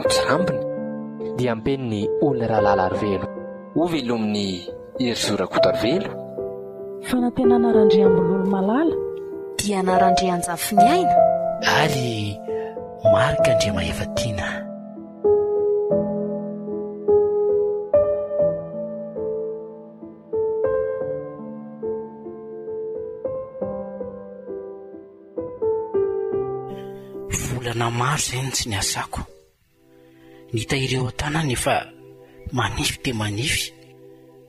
tsirambiny dia ampeniny olona rahalahy arivelo ho velomin'ny hery-zorakotarivelo. Fanantenana randriambololo malala dia narandrianjafy ny aina ary marika andriama efa tiana. Volana maro izay ny tsy niasako, nitahiry eo an-tanany efa manify dia manify,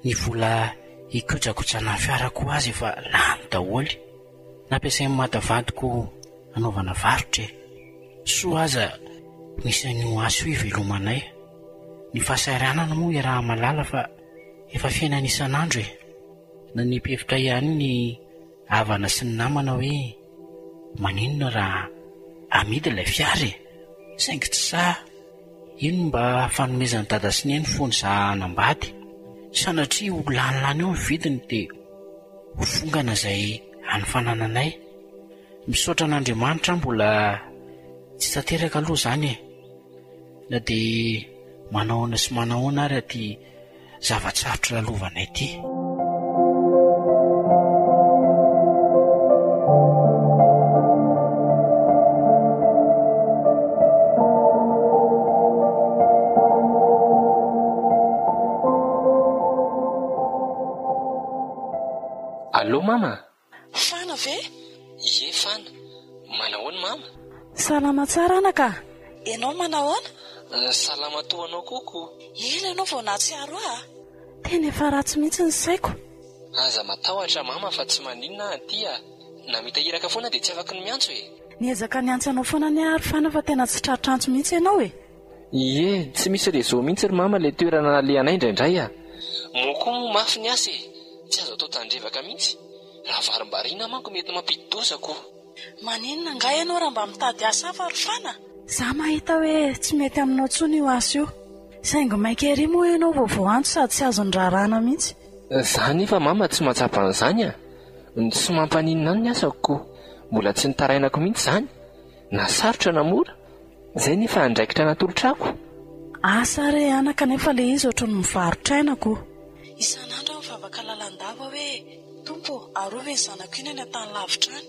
ny vola ikojakotsana ny fiarako azy efa lany daholy, nampiasain'ny matavadiko anaovana varotra. Soa aza misy an'io aso io ivelomanay. Ny fahasahiranana moa iaraha malala fa efa fiainana isan'andro e. Na nipefitra ihany ny havana sy ny namana hoe maninona raha amidy ilay fiara e. Saingy tsy sa ino mba fanomezan'ny dada sy neny fony zahanambady, sanatria ho lanilany eo ny vidiny dia ho fongana izay hanofanananay. Misaotra an'Andriamanitra mbola tsy tanteraka aloha izany e. Na dia manahoana sy manahoana ary aty zavatsarotra lalovanay ity. Allô mama? Fana ve? Ie Fana, manahoana mama? Salama tsara anaka. Ianao manahoana? Salama toa anao koko. Ela ianao vao nahatsiaro aho. Tena efa ratsy mihitsy ny saiko. Aza matahotra mama fa tsy maninona aty a. Na mitahiraka foana dia tsy afaka ny miantso e. Niezaka niantso anao foana ny ary Fana fa tena tsy tratrantso mihitsy ianao e. Ie, tsy misy réseau mihitsy ry mama ilay toerana nalehanay indraindray a. Moko mafy ny asa e. Tsy azo atao tandrevaka mihitsy. Raha varim-bariana manko mety mampidi-dozako. Maninona nga ianao raha mba mitady asa hafa ry Fana? Za mahita hoe tsy mety aminao tsony io asa io. Saingy maika ery moa ianao vaovao antso sady tsy azo ndrarana mihitsy. Za nefa mama tsy mahatsapa an'izany a. Tsy mampaninona ny asako. Mbola tsy nitarainako mihitsy izany. Na sarotra na mora. Izay nefa andraikitra natolotrako. Asa re anaka nefa le izy ohatry ny mivarotrainako. Isan'andro aho mivavaka lalandava hoe tompo arova ny zanako iny any an-tany lavitra any.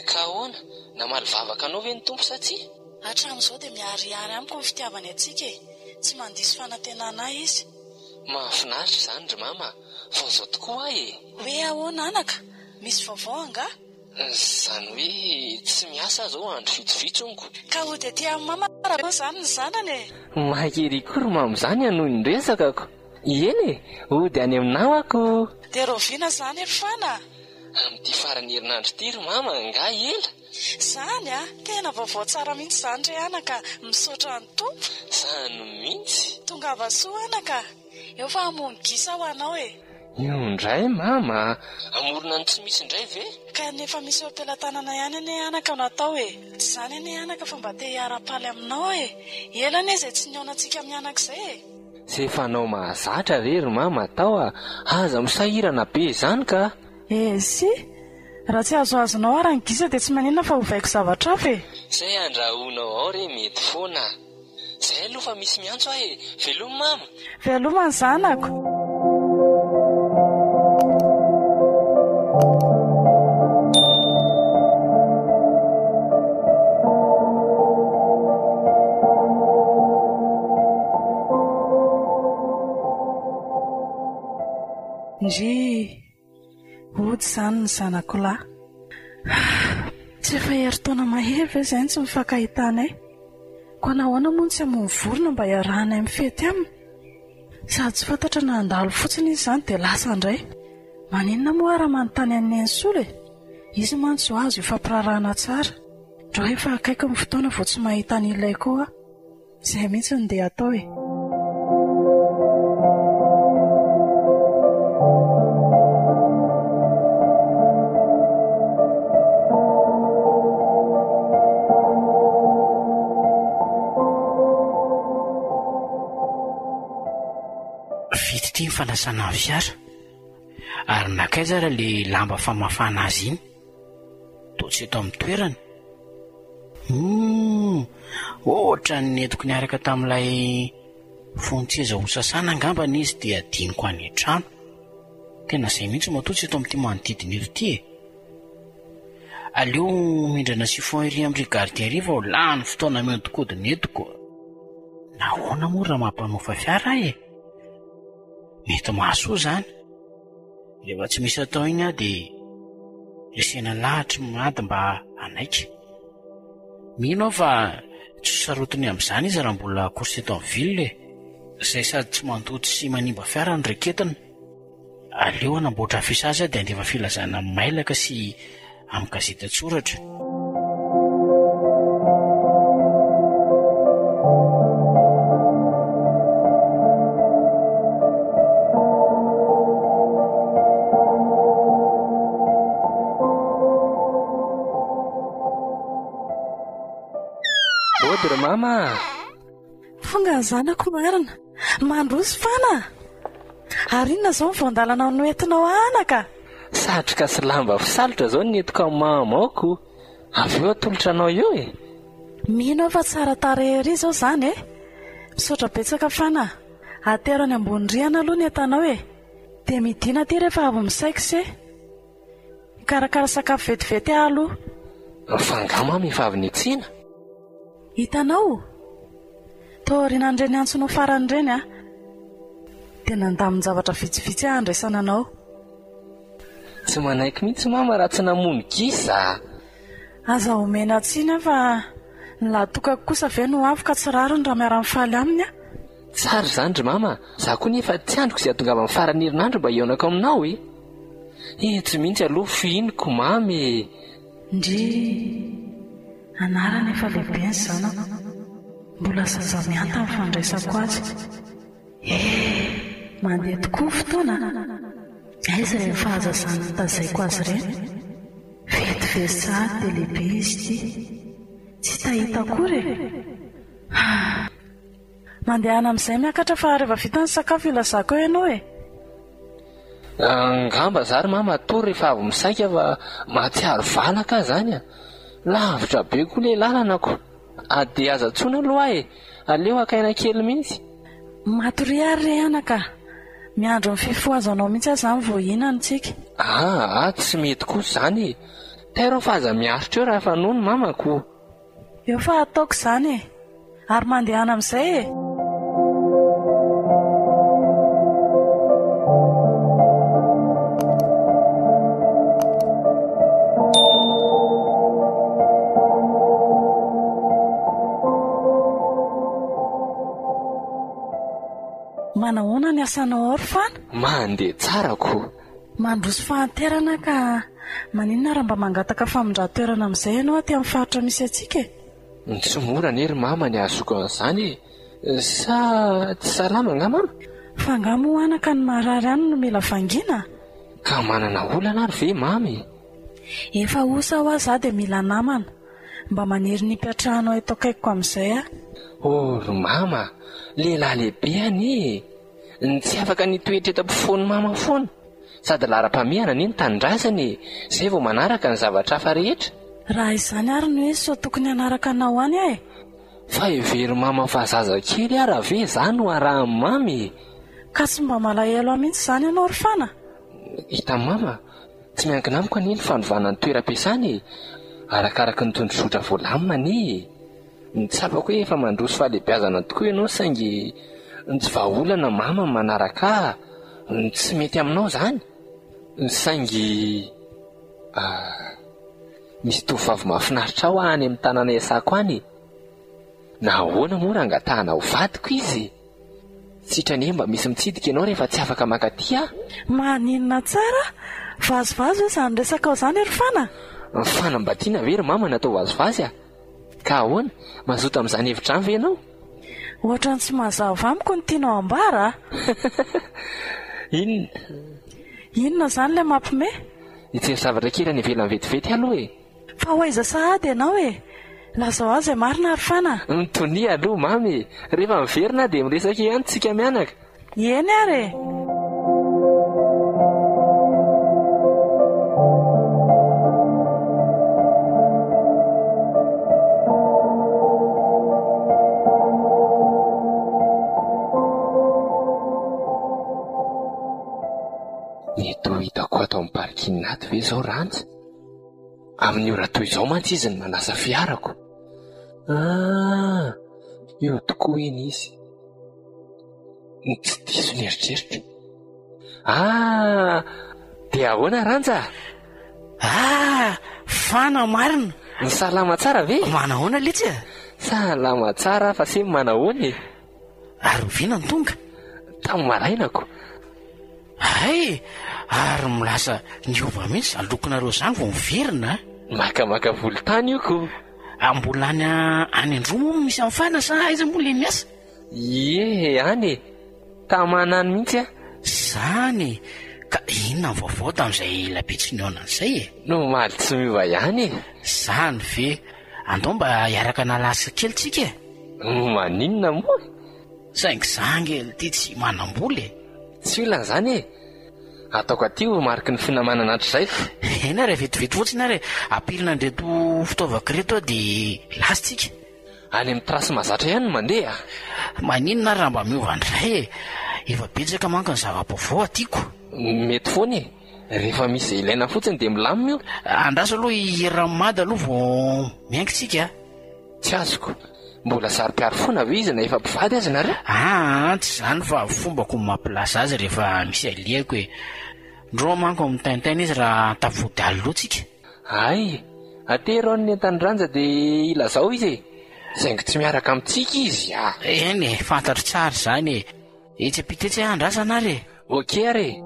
Ka ahoana? Namaly vavaka anao ve ny tompo satsia? Hatramin'izao dia miharihary amiko ny fitiavany antsika e. Tsy mandiso fanantenana izy. Mahafinaritra izany ry mama. Vao zao tokoa e. Hoe ahoana anaka? Misy vaovao anga? Izany hoe tsy miasa zao andro vitsovitsongo. Ka ho dia tia mama raha izany ny zanany e. Mahery koa ry mama izany anoho ny resakako. Eny e, ody any aminao ako. Dia roviana izany ry Fana. Amin'ity farany herinandro ity ry mama, nga ela. Izany a, tena vaovao tsara mihitsy izany re anaka, misaotra ny tompo. Izany mihitsy. Tongava soa anaka. Eo fa hamono gisa ho anao e. Io indray mama, amorona ny tsy misy indray ve? Ka nefa misy hotelan-tanana ihany ane anaka natao e. Tsy izany ane anaka fa mba te hiara-paly aminao e. Ela ane izay tsy niaonantsika mianak'izay e. Izay fanao mahazatra re ry mama atao a. Aza misahirana be izany ka. Si, raha tsy azoazonao ary ny gisa dia tsy maninona fa hovaiko zavatra hafa e. Izay andrahonao ao re mety foana. Izay aloha fa misy miantso aho e. Veloma mama. Veloma ny zanako. Ndry ody izany ny zanako lahy. Tsy efa herintaona mahery ve izay tsy mifakahitanay? Koa nahoana moa tsy hamono vorona mba hiarahanay mifety aminy? Sady tsy fantatra na handalo fotsiny izy izany dia lasa indray. Maninona moa raha manontany an'ny Nensolo e? Izy mantsy ho azo ifampirarahana tsara. Ndreo efa akaiky ny fotoana vao tsy mahita an'ilay koa. Izay mihitsy ny dia atao e. Vity ny fanasana ny fiara ary nakaizara le lamba famafana azy iny, toa tsy eto amin'ny toerany. ohatra ny entiko niaraka tamin'ilay fontseza ho sasana angambana izy dia diniko any an-trano. Tena izay mihitsy matotsy eto amin'ity manodidina eto ity e. Aleo mindrana chiffon ery amin'ny gardien riva ho lany fotoana mihodinkodina entiko. Nahoana moa raha mampanofa fiara e? Mety mahasoa izany. Rehefa tsy misy atao iny aho dia resena lahatra mady mba anaika. Mino aho fa tsy sarotiny amin'izany izy raha mbola course eto amin'ny ville e. Izay sady tsy mandoto sy manimba fiara ny raiketiny. Aleo anamboatra fisazy dia andefa filazana amin'ny mailaka sy amin'ny gazety an-tsoratra. Ody ry mama. Fonga ny zanako marina. Mandroso fana. Ary inona izao ny voandalana no entinao anaka? Satroka sy lamba fisalotra izao ny entiko amin'ny mamaoko. Avy eo atolotra anao eo e. Mino aho fa tsara tarehy ery izao izany e. Misaotra betsaka fana. Atero any ambony rihana aloha ny entanao e. Dia midina aty rehefa avy misaiko se. Karakara sakafo vetivety aloha. Fanga mama efa avy nitsiana. Hitanao? Taoriana andreny antsonao farany ireny a. Dia nandamin-javatra vitsivitsy andraisana anao. Tsy manaiky mihitsy mama raha tsy namono gisa. Aza omena tsiana fa nlatokako kosa ve no avy ka tsy rariny raha miara-mifaly aminy a. Tsara izany ry mama. Za koa nefa tsy androko izay atonga amin'ny farany herinandro mba ionako aminao e. Tsy mihitsy aloha fihiniko mamy. Ndry anarana efa lehibe ny zanako. Mbola zaza mianta amin'ny fandraisako azy. Mandeha tokoa fotoana. Aiza ny fahazazana tazaiko azy ireny. Vetivesady dia lehibe izy ity. Tsy tahita akory e. Mandehana amin'izay miakatra fa rehefa vita ny sakafo ilazako eo ianao e. Angamba zary mama tory rehefa avy misaika fa mahatsiaro valaka izany a. Lavitra be koa ilay lalana-ko. Ady aza tsona aloha e. Aleo akaina kely mihitsy. Matory ary re anaka. Miandro ny fifoazanao mihitsy aza ny voahinantsika. Tsy mety koa izany. Tairo fa aza miaritra eo raha efa nono mamako. Eo fa ataoko izany e. Ary mandehana amin'izay e. Manahoana ny asanao ary fana? Mandeha tsara ko. Mandroso fahanterana ka maninona raha mba mangataka famondratoerana amin'izay ianao aty amin'ny faritra misy antsika e? Tsy mora nery mama ny azoko an'izany e. Sa tsy salama nga mama? Fangamo anaka ny marary any no mila vangina. Ka manana olana ary ve mamy? Efa osa ho aza dia mila namana. Mba maniry ny mpiatrahanao eto akaikiko amin'izay a. Ry mama, lehilahy lehibe any. Tsy afaka nitoetra eto ampofoan'ny mama foana. Sady lara-pamihana ny tanindrazany. Izay vao manaraka ny zavatra hafa rehetra. Raha izany ary no hoe so tokony hanaraka anao any e. Fa hevery mama fa zaza kely ary ave izany no arahan'ny mamy. Ka tsy mba malahelo mihitsy izany ianao ry fana? Hita mama, tsy miankina amiko aniny fanovana ny toeram-piasany. Arakaraka ny tondrozotra voalamina ani. Nitsapako hoe efa mandroso fahalehibiazana tokoa ianao saingy tsy vahaolana mama manaraka. Tsy mety aminao izany. Saingy misy tovovavy mahafinaritra aho any amin'ny tanàna iasako any. Nahoana moa raha angatahana ho vadiko izy? Sitrany mba misy mitsidika ianao rehefa tsy afaka makaty aho. Maninona tsara? Vazovazo izany resaka ao izany ry fana? Fanambadiana ve ry mama natao vazovazy a? Ka ahoana? Mazoto amin'izany hevitra any ve ianao? Ohatra ny tsy mazava amiko ny tianao ambara. Inona? Inona izany ilay mampime? Hijery zavatra kely any ivelany vetivety aloha e. Fa ho aiza sahady ianao e. Lazao azy marina ry fana. Tony aloha mamy. Rehefa miverina dia miresaka ihany tsika mianaka. Eny ary e. Mety ho hitako ato amin'ny parking ato ve izao ranja? Amin'ny ora toy izao mantsy izy ny manasa fiarako. Io tokoa eny izy. Tsy diso ny eritreritro. Dia ahoana ranja? Fana marina. Ny salama tsara ve? Manahoana litsy? Salama tsara fa sy manahoany. Ary ovina ny tonga? Tamin'ny marainako. Ary milasa niova mihitsy alokonareo izany vao miverina. Makamaka volontany io ko. Mbola any Andromo misy amin'ny fana sa aiza moa le miasa? Any e. Tamanany mihitsy Zany ka inona ny vaovao tamin'izay lapitsiny ao an'izay e? No maly tsy miova ihany e. Zany ve? Andao mba hiaraka nalasa kely tsika e? Maninona moa? Saingizangy ty tsy manam-bola e. Tsy olana izany e. Ataoko aty ho mariky ny finamanana atr'izay. Ena re vetivety fotsiny ary ampirina andreto fitaovaka reto dia lasitsika. Any amin'ny trasy mahazatra ihany no mandeha. Maninona ary raha mba miova andray e? Efa betsaka manko ny zava-baovao atiako. Mety foana e. Rehefa misy ilaina fotsiny dia milamina io. Andraso aloha iramady aloha vao miaingintsika. Tsy azoko. Mbola sary-piaro foana ve izy na efa mpivady azy nareo? Tsy izany fa fombako mampilaza azy rehefa misy aliako e. Ndro manko mitaintaina izy raha tafody alotsika. Atero ny entany ranja dia ilazao izy e. Saingy tsy miaraka amintsika izy. Eny e, fantatro tsara izany e. Etsy ampitetsy andrasana ary e. Ok ary.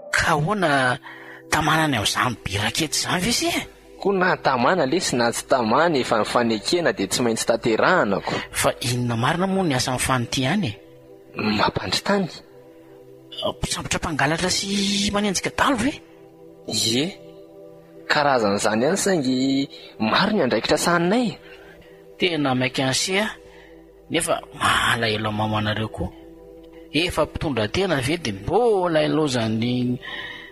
Ka ahoana tamanany amin'izany birakety izany ve se? Ko na tamana lesy na tsy tamana efa ny fanekena dia tsy maintsy tanterahanako. Fa inona marina moa ny asan'ny fanity ihany e? Mampandry-tany. Sambotra mpangalatra sy manenjika talo ve? Karazan'izany ihany saingy maro ny andraikitra saninay. Tena maika anse nefa malahelo mamanareo koa. Efa mpitondra tena ve dia mbola ilaozany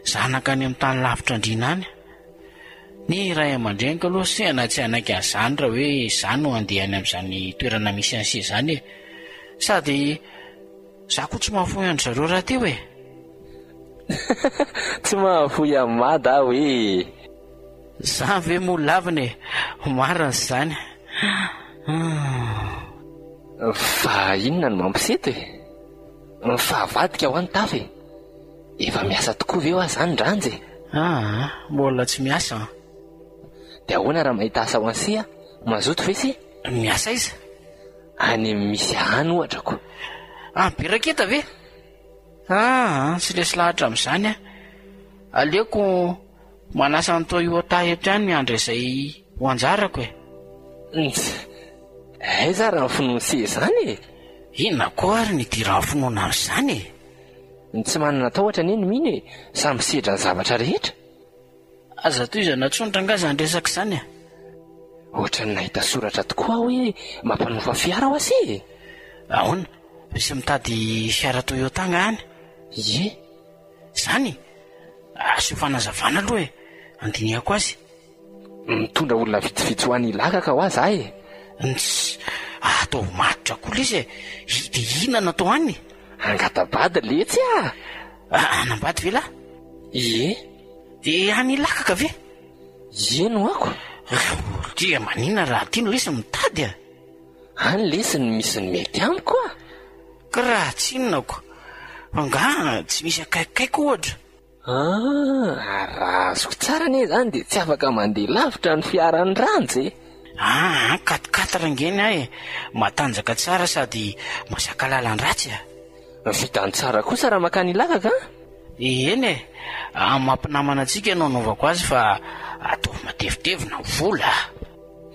zanaka any amin'ny tany lavitra andrina any. Ny ray aman-dreniko aloha sena tsy hanaiky an'izany raha hoe izany no andeha any amin'izany toerana misy anse izany e. Sady za koa tsy mahafoy andry zareo raha teo e. Tsy mahafoy amin'ny mada aho e. Za ve moa lavina e? Marina izany. Fa inona no mampiseto e? Fahavadika ho any tafy e. Efa miasa tokoa ve ho azy izany ranja e? Mbola tsy miasa. Dia ahoana raha mahita asa ho ansia? Mazoto ve si? Miasa iza? Any misy hany ohatra ko. Biraketa ve? Tsy lesy lahatra amin'izany a. Aleoko manasa ny Toyota eto ihany miandry izay ho anjarako e. Aiza raha ny finoana izany e? Inona koa ary ny dira finoana amin'izany e? Tsy manana tahotra neny mino e. Samy sedra ny zavatra rehetra. Aza toy izany natsonitra angaza ny resaka izany a. Ohatra ny nahita soratra tokoa hoe mampanofa fiara ho asy e. Ahoana? Misy mitady fiara Toyota any? Zany? Aso fanazavana aloha e. Andinihako azy. Mitondra olona vitsivitsy ho an'ny lakaka ho azy ahy e. Atao matotra koa izy e. Dia inona natao any? Angatabady letsy a. Anambady ve lahy? Dia any lakaka ve? No ako. Dia maninona raha tiano lesy mitady a? Any lesy ny misy ny mety amiko a. Ka raha tsy inonako. Nga tsy misy akaikikaiko ohatra. Raha azoko tsara anie izany dia tsy afaka mandeha lavitra ny fiaran'ny ranja e. Katikatara ngeny ahy e. Matanjaka tsara sady masaka lalan-dratsy a. Vitany tsara kosa raha makany lakaka. Eny e. Mampinamana antsika ianao naovako azy fa atao matevitevina vola.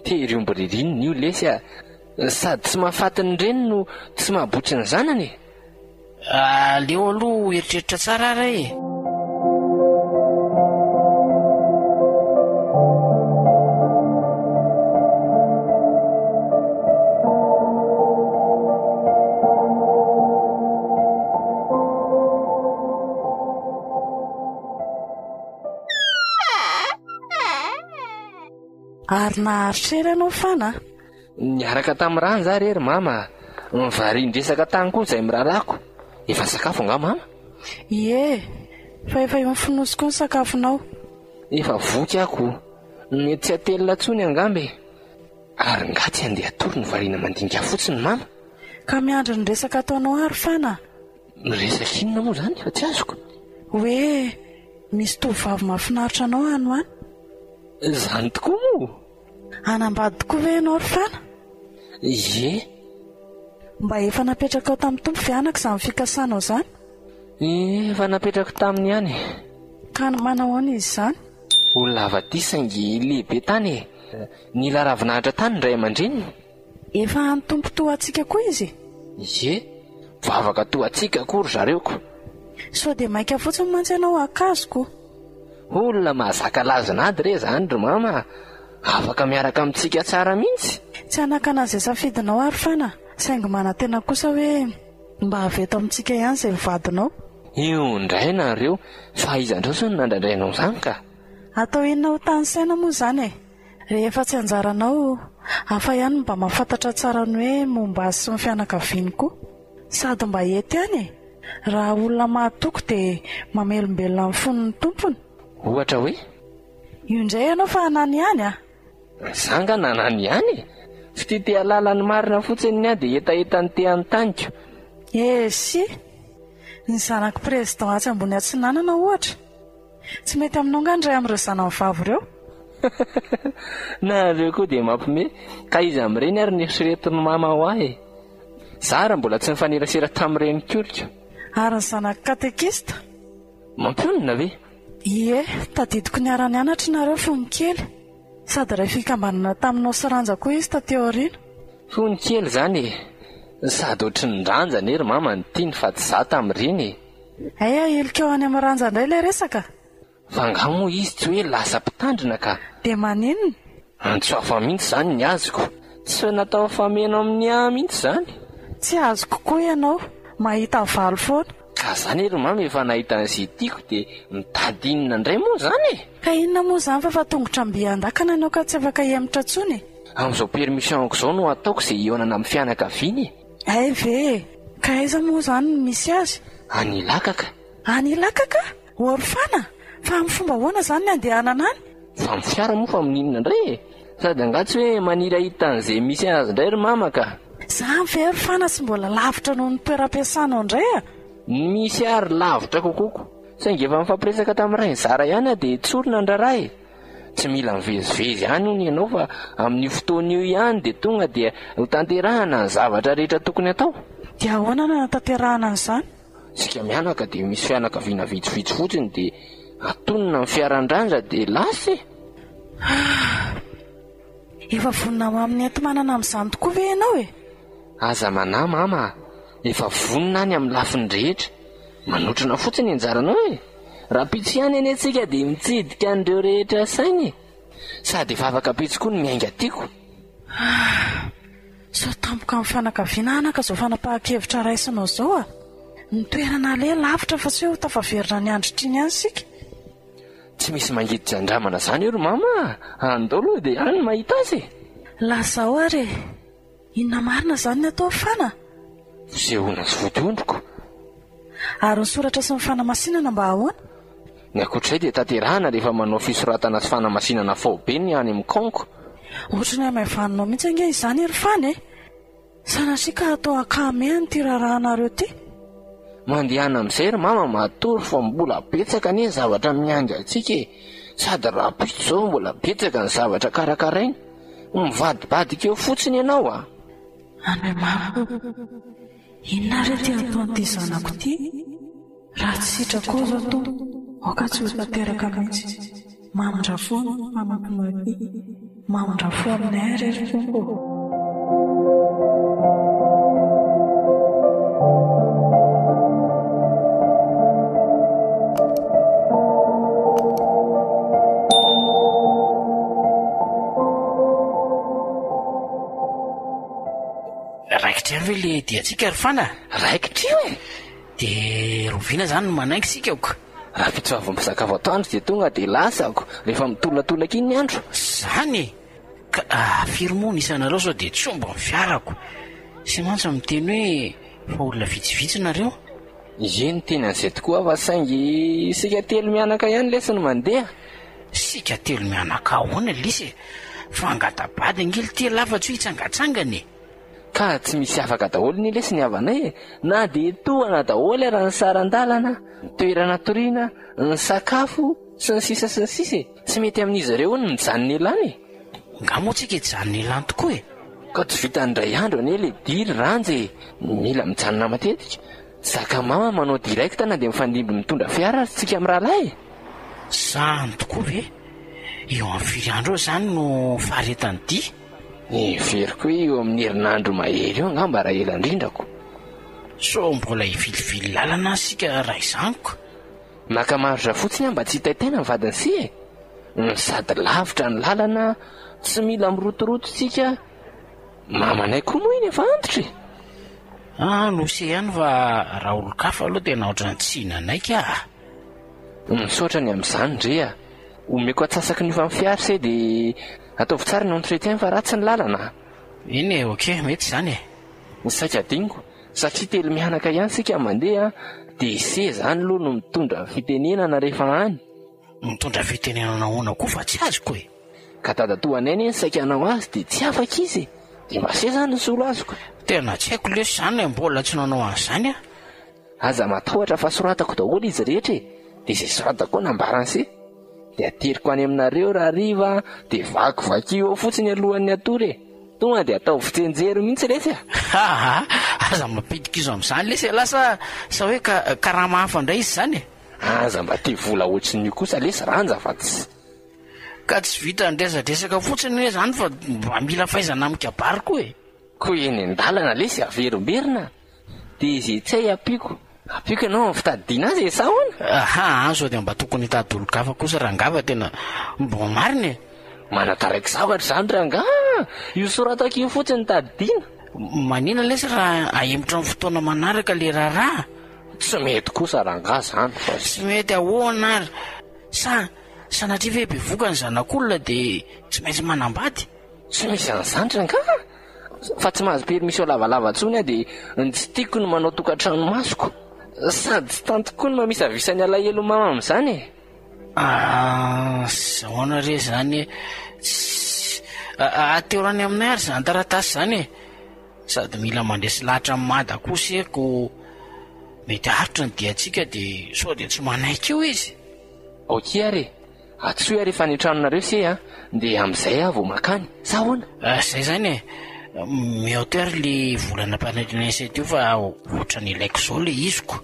Tery omby-ririnina io lesy a. Sady tsy mahafatiny reny no tsy mahabotry ny zanany e. Leo aloha eritreritra tsara ary e. Ary naharitra ery ianao Fana? Niaraka tamin'ny rano za rery mama. Nyvarindresaka tany koa izay mirarako. Efa sakafo nga mama? Ie, fa efa eo mifinosiko ny sakafonao. Efa voky ako. Mety tsy atelina tsony angambe. Ary nga tsy andeha atory ny variana mandinika fotsiny mama. Ka miandry ny resaka ataonao ary Fana? Miresaka inona moa zany fa tsy azoko. Hoe misy tovovavy mahafinaritra anao ano any? Zany tokoa moa. Anambady tokoa ve ianao ry Fana? Ie. Mba efa napetraka ao tamin'ny tompo vianaka izany fikasanao zany? Efa napetrako taminy ihany. Ka manao any izy zany? Olona avaty saingy lehibe tany. Nila ravinahitra tany ndray aman-dreniny. Efa antompo toa atsika koa izy? Ie. Vavaka toa atsika akory zareoko. So dia maika fotsiny mantsy ianao akazoko. Olona mahazaka lazanady re zany ry mama. Afaka miaraka amintsika tsara mihitsy. Tsy anakana izay safidinao ary Fana. Saingy manantena kosa hoe mba aveto amintsika ihany izay vadinao. Io indray nareo. Fa izandroso ny nandraindrainao zany ka. Atao inona ho tany saina moa zany e? Rehefa tsy anjaranao, hafa ihany mba mahafantatra tsara ny hoe momba azy sy ny fianakaviany koa. Sady mba ety ihany e. Raha olona mahatoko dia mamelombelona amin'ny fon'ny tompony. Ohatra hoe? Io indray ianao fa hanany ihany a? Zanga nanany ihany. Tsy tia lalany marina fotsiny niah dia etaeta ny te antaniko. Si, ny zanako président atsy ambony atsinanana ohatra. Tsy mety aminao nga ndray amin'ireo zanany vavy ireo? Nareo koa dia mampime. Ka izy amin'ireny ary nieritreretin'ny mama ho ahy. Zara mbola tsy nifanerasera tamin'ireny korika. Ary ny zanako katekista? Mampionina ve? Ie, tadidiko ny ara-nianatra nareo fony kely. Sady iray fikambanana taminao sy ranja koa izy tateo aoriana. Fony kely zany e. Sady ohatry ny ranja nery mama ny tiany fa tsy za tamin'ireny e. Aya ilika eo any amin'ny ranja indray ilay resaka? Fa nga moa izy tsy hoe lasa mpitandrina ka. Dia maninona? Antsoafa mihitsy zany ny azoko. Tsy natao fameno amin'ny mihitsy zany. Tsy azoko koa ianao. Mahita valo foana. Ka zany ery mama efa nahita an'izay tiako dia mitady inona indray moa zany e. Ka inona moa zany fa tongotra ambiandakana ianao ka tsy afaka hiemitra tsony? Amin'izao permissionko izao no ataoko izay ionana amin'ny fianakaviany. Ay ve, ka aiza moa zany no misy azy? Any Lakaka. Any Lakaka? Ory Fana, fa amin'ny fomba hoana zany ny andehanana any? Fa amin'ny fiara moa fa amin'inona indray e. Sady angatsy hoe manirahita an'izay misy azy indray ry mama ka. Za very Fana tsy mbola lavitra noho ny toeram-piasanao indray a? Misy ary lavitra kokoko. Saingy efa mifampiresaka tamin'iray ny zara ihany dia tsorina ndraray. Tsy mila mivezivezy ihany hono ianao fa amin'ny fotoan'io ihany dia tonga dia ho tanterahana ny zavatra rehetra tokony atao. Dia ahoana na natanterahana an'izany? Sika mianaka dia misy fianakaviana vitsivitsy fotsiny dia atonina ny fiaran-dranja dia lasa e. Efa vonina amin'ny enti-manana amin'izany tokoa ve ianao e? Aza manahy mama. Efa vonina any amin'ny lafiny rehetra. Manotrana fotsiny anjaranao e. Raha pitsy ihany eny antsika dia mitsidika an'ireo rehetra sainy. Sady efa afaka pitsy koa ny miainga tiako. So tampoka amin'ny fianakaviana anaka izao fanapahan-kevitra raisinao izao a. Ny toerana le lavitra fa tsy hoe ho tafaverina ny androtriny ihany sika. Tsy misy mangiditra andramana zany io ry mama. Andao aloha dia ihany mahita azy. Lazao ary. Inona marina zany ny atao Fana? Fisehoana sy vodiondroko. Ary ny soratra sy ny fanamasinana mba ahoana? Ny akoatr'izay dia tanterahana rehefa manao fisoratana sy fanamasinana faobe ny any amin'ny konko. Ohatry ny amaivaninao mihitsy ange izany ry Fana e. Sanasika atao akame ny tirarahanareo ty. Mandehana amin'izay ry mama matory fa mbola betsaka anie zavatra mianga antsika e. Sady raha pitsy izao mbola betsaka ny zavatra karakaraina. Mivadibadika eo fotsiny ianao a. Any mama, inona re ty ataon'ity zanako ty? Raha tsy sitrako zao to, oka tsy ho tanteraka mihitsy. Mamindra foana mamampinoaty. Mamindra fo aminay ary ry tompo. Raikitra ve le diantsika ry Fana? Raikitra io e. Dia roviana zany no manaingy sika aoko. Raha fitsy avy misakafo atoandro dia tonga dia lasako rehefa mitolatolaka iny ny andro. Zany ka firy isanareo sao dia tsomba ny fiarako sy mantsy miteny hoe fa olona vitsivitsy nareo. Eny tena an'izay tokoa fa saingy sika telo mianaka ihany lesiny mandeha. Sika telo mianaka ahoana lisy fa angatabady angely ty lafatsy hitsangatsangany. Ka tsy misy afaka daholo ny lesiny havanay na dia tohana daholo raha ny sarandalana, ny toerana toriana, ny sakafo sy ny sisa sy ny sisa. Tsy mety amin'izy ireo ny mijanona elany. Nga moa tsika hijanona elany tokoa e. Ka tsy vita ndray andro ane le diry ranjy mila mijanona matetika. Zaka mama manao direkta na dia mifandimby mitondra fiara tsika amin'ny rahalahy. Sahany tokoa ve? Eo amin'ny firy andro eo zany no faharetany dy. Veriko hoe eo amin'ny herinandro mahery eo angamba raha ela indrindrako. So mbola hivilivily lalana sika raha izaniko. Maka maritra fotsiny mba tsy hitaitaina ny vadiny si e. Sady lavitra ny lalana, tsy mila mirotoroto tsika. Mamanay koa moa iny efa antitra e. Nosy ihany fa raha olo-kafa aloha tena ohatrany tsy hinanay ka. Misaotra ny amin'izany ndrea. Omeko atsasaky ny efa mifiary se dia ataovy tsara ny entretien fa ratsy ny lalana. Iny e, okey, mety zany e. Ny saika dingo satria telo mianaka ihany sika mandeha dia se zany aloha no mitondra fitenenana rehefa any. Mitondra fitenenana ahoana koa fa tsy azoko e. Ka dadatoanay ny saika hanao azy dia tsy afaka izy. Dia mba se zany ny solo azoko. Tena tsy haiko lesy zany mbola tsy nanao an'izany a. Aza matahotra fa soratako daholo izy rehetra e. Dia izay soratako nambarany se. Dia ateriko any aminareo raha riva dia vakivaky eo fotsiny alohan'ny atory e. Tonga dia atao fitsenjery mihitsy lesy a. Aza mampidika izo amin'izany lesy lasa sa hoe karaha mahafandray izy zany e. Aza mba te vola ohatrin'io kosa lesy ranja fa tsy. Ka tsy vita ndresadresaka fotsiny hoe zany fa mba mila fahaizana mikabary koa e. Koa eny an-dalana lesy averimberina. Dia izy tsy hay apiko ianao fitadidiana azy e sa hoana? Sao dia mba tokony hitady olo-kafa kosa rangava tena mbo marina e. Manataraiky zavatra zany ranga. Io soratako io fotsiny tadidiana. Manina lesy raha ahemotra amin'ny fotoana manaraka le raharaha. Tsy mety kosa ranga zany. Tsy mety ahoana ary. Sanatria ve bevoka ny zanak'olona dia tsy maintsy manambady. Tsy misy an'izany ranga. Fa tsy mahazo permission lavalava ntsony dia ny tsy tiako no manao tokantrano masoko. Sady tsy tantoko ny mamisa visany alahelo mama amin'izany e. Zahoana re zany ateorany aminay ary zany taratasy zany e. Sady mila mandresy lahatra amin'ny mada koseko. Mety haritra ny diantsika dia sao dia tsy manaiky eo izy. Okey ary atsoy ary efa nitranonareo se dia amin'izay vao makany sa hoana? Zay zany e. Mety ary le volana mpanadina isay teo fa ohatrany ilaiko zao le iziko.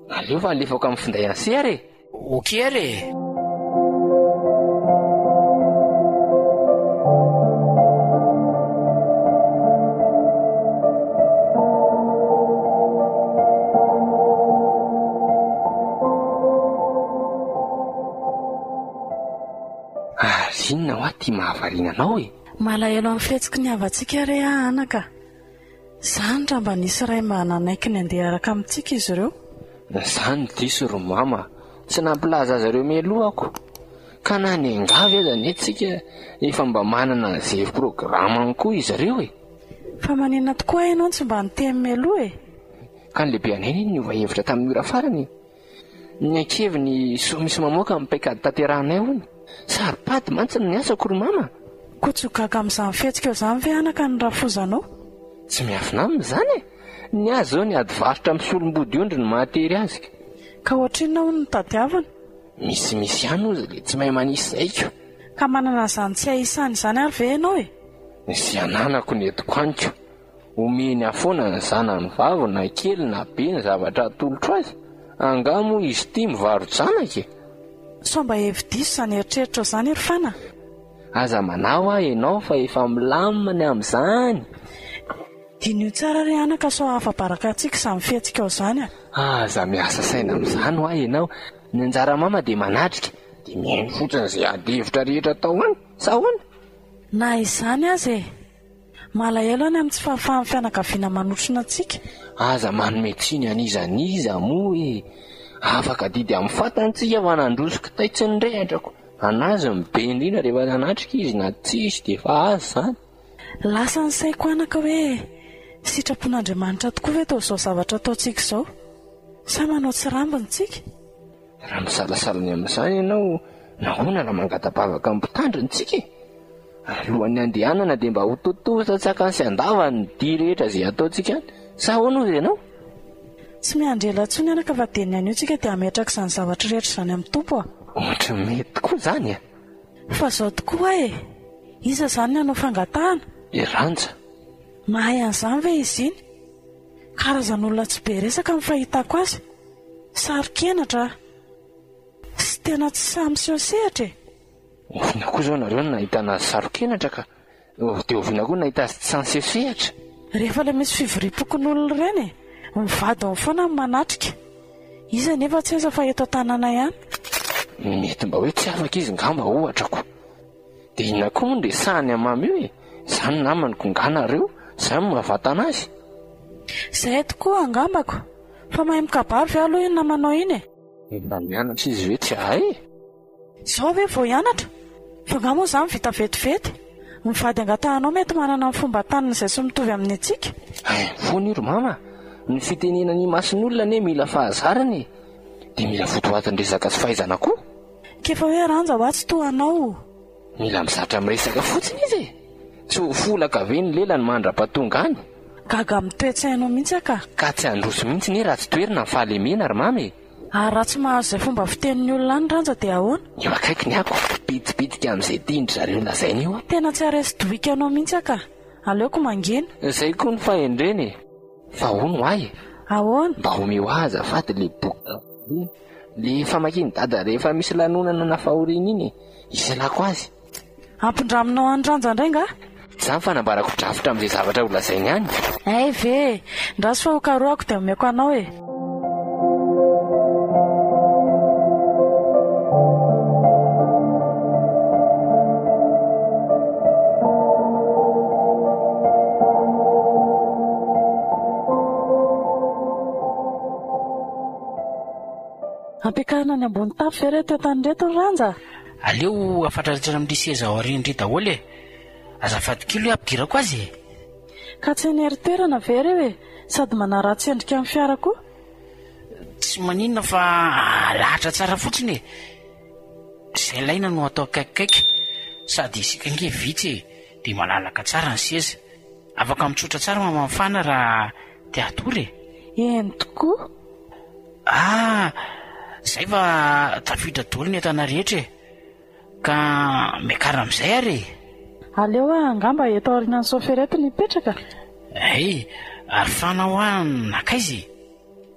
Aleo fa alefako amin'ny finday anse ary. Okey ary. Inona ho aty mahavariana anao e. Malahelo amin'ny fihetsiky ny havantsika re anaka. Zany raha mba nisy ray mba nanaiky ny andeha araka amintsika izy ireo. Zany diso ro mama. Tsy nampilaza azy ireo mialohako. Ka na ny angavy aza netsika efa mba manana izay programany koa izy ireo e. Fa manina tokoa ianao tsy mba nitemy mialoha e. Ka ny lehibe anay iny niova hevitra tamin'ny ora farany. Ny ankeviny so misy mamoaka amin'ny paikady tanterahanay hono. Saripady mantsy ny asako ro mama. Kotsogaka amin'izany fihetsika eo zany ve anaka ny rafozanao? Tsy miafina aminy zany e. Ny azy zao ny ady varotra amin'ny solom-body ondry ny mahatery azy. Ka ohatrinona hono ny tadiavana? Misy ihany ozy le tsy mahay manisy zaiko. Ka manana zany tsy haisany zany ary ve ianao e? Sy ananako ny etiko aniko. Omeny afoana ny zana ny vavo na kely na be ny zavatra atolotro azy. Angamo izy ty mivaro janaka e. So mba hevi-diso zany eritreritra zany ery fana. Aza manao ianao fa efa milamina ny amin'izany. Dinio tsara re anaka so afa-baraka antsika izany fihetsika ao zany a. Aza miasa saina amin'izany ho ianao. Ny anjara mama dia manatrika dia mihaino fotsiny izay ady hevitra rehetra tao any sa hoana? Na izany azy e. Malahelo any amin'ny tsy fahafahan'ny fianakaviana manotrona antsika. Aza manometsiny an'izaniza moa e. Afaka didy amin'ny fatantsika fa nandrosiko taitsy ny rehetrako. anazy mibe indrindra rehefa anatrika izy na tsisy dia efa azy izany. Lasa ny saiko anaka hoe sitrapon'Andriamanitra tokoa ve tao izao zavatra ataontsika izao? Sa manao tsy rambiny tsika? Raha misalasala ny amin'izany ianao, nahoana raha mangatabavaka amin'ny mpitandrintsika? Alohan'ny andehanana dia mba ho totoza tsaka sy andava ny dia rehetra izay ataontsika any. Sa ahoana ozy ianao? Tsy miandrela intsony anaka fa dia ny aniotsika dia hametraka izany zavatra rehetra izany amin'ny tompo a. Ohatra mety tokoa izany a. Fa izao tokoa iza izany ny hanao fangatahana? Ranja. Mahay an'izany ve izy iny? Karazan'olona tsy be resaka amin'ny fahitako azy. Saro-kenatra sy tena tsy samy sehatra. Oviana koa izao nareo nahitana azy saro-kenatra ka dia oviana koa nahita azy tsy sansesehatra. Rehefa ilay misy fivoripokon'olona ireny mivadiny foana ny manatrika. Iza nefa tsy aiza fa eto an-tanàna ihany. Mety mba hoe tsy afaka izy ngamba ohatrako. Dia inona koa moa dia sahany amamy io izany namany konganareo izany mahavatana azy. Izay tokoa angambako. Fa mahay mikabavy aloha iny namanao iny. Mba mianatra izy hoe tsy ahay. Izao ve vao hianatra? Fa nga moa izany vita vetivety. Mivady angatahanao mety manana ny fomba tanana izay sy mitovy amin'ny antsika. Foana iro mama. Ny fitenena ny mason'olona ne mila fahazarany. Dia mila fotoatin-dresaka sy fahaizana koa. Kefa hoe ranja ho atsy toa anao. Mila mizatra miresaka fotsiny izy. Tsy ho folaka ve ny lela ny mandra-pahatonga any. Gaga mitoetsainao mihitsy ka. Ka tsy handroso mihitsy ny raha tsy toerina ny fahalemena ry mamy. Ary raha tsy mahazo izay fomba fitenin'ny olona any ranja dia ahoana? Io akaiky ny ako pitipitika amin'izay tiandry zareo lazainy io. Tena tsy aresy dohika anao mihitsy ka. Aleoko mangina. Izay koa ny fahendreny. Fa hono ahy. Ahoana? Mba omeo azy afaty le boky. Le famakiany dada rehefa misy lanonana na fahoriana iny. Isalako azy. Ampidraminao any ranja indray nga? Izany fanambarako drafitra amin'izay zavatra ho lazainy any. Ve, ndraso fa ho karoako dia omeko anao Ampiakarina ny ambony tafo ve reto etan'reto ny ranja? Aleo afatraritra amin'ny seza ao aorian'ireo daholo azafady kilo ampigirako azy. Ka tsy enery toerana ve reo sady manaratsy endrika amin'ny fiara koa? Tsy maninona fa lahatra tsara fotsiny. Izay laina no atao akaikikaiky. Sady isika nge vitsy dia malalaka tsara ny seza. Afaka mitsotra tsara mamafana raha tia atory. Eny tokoa. Izay fa tafiditra daholo ny entana rehetra ka miakara amin'izay ary. Aleo angamba eto aorianan'ny sofereto ny hipetraka. Ary fanao nakaizy.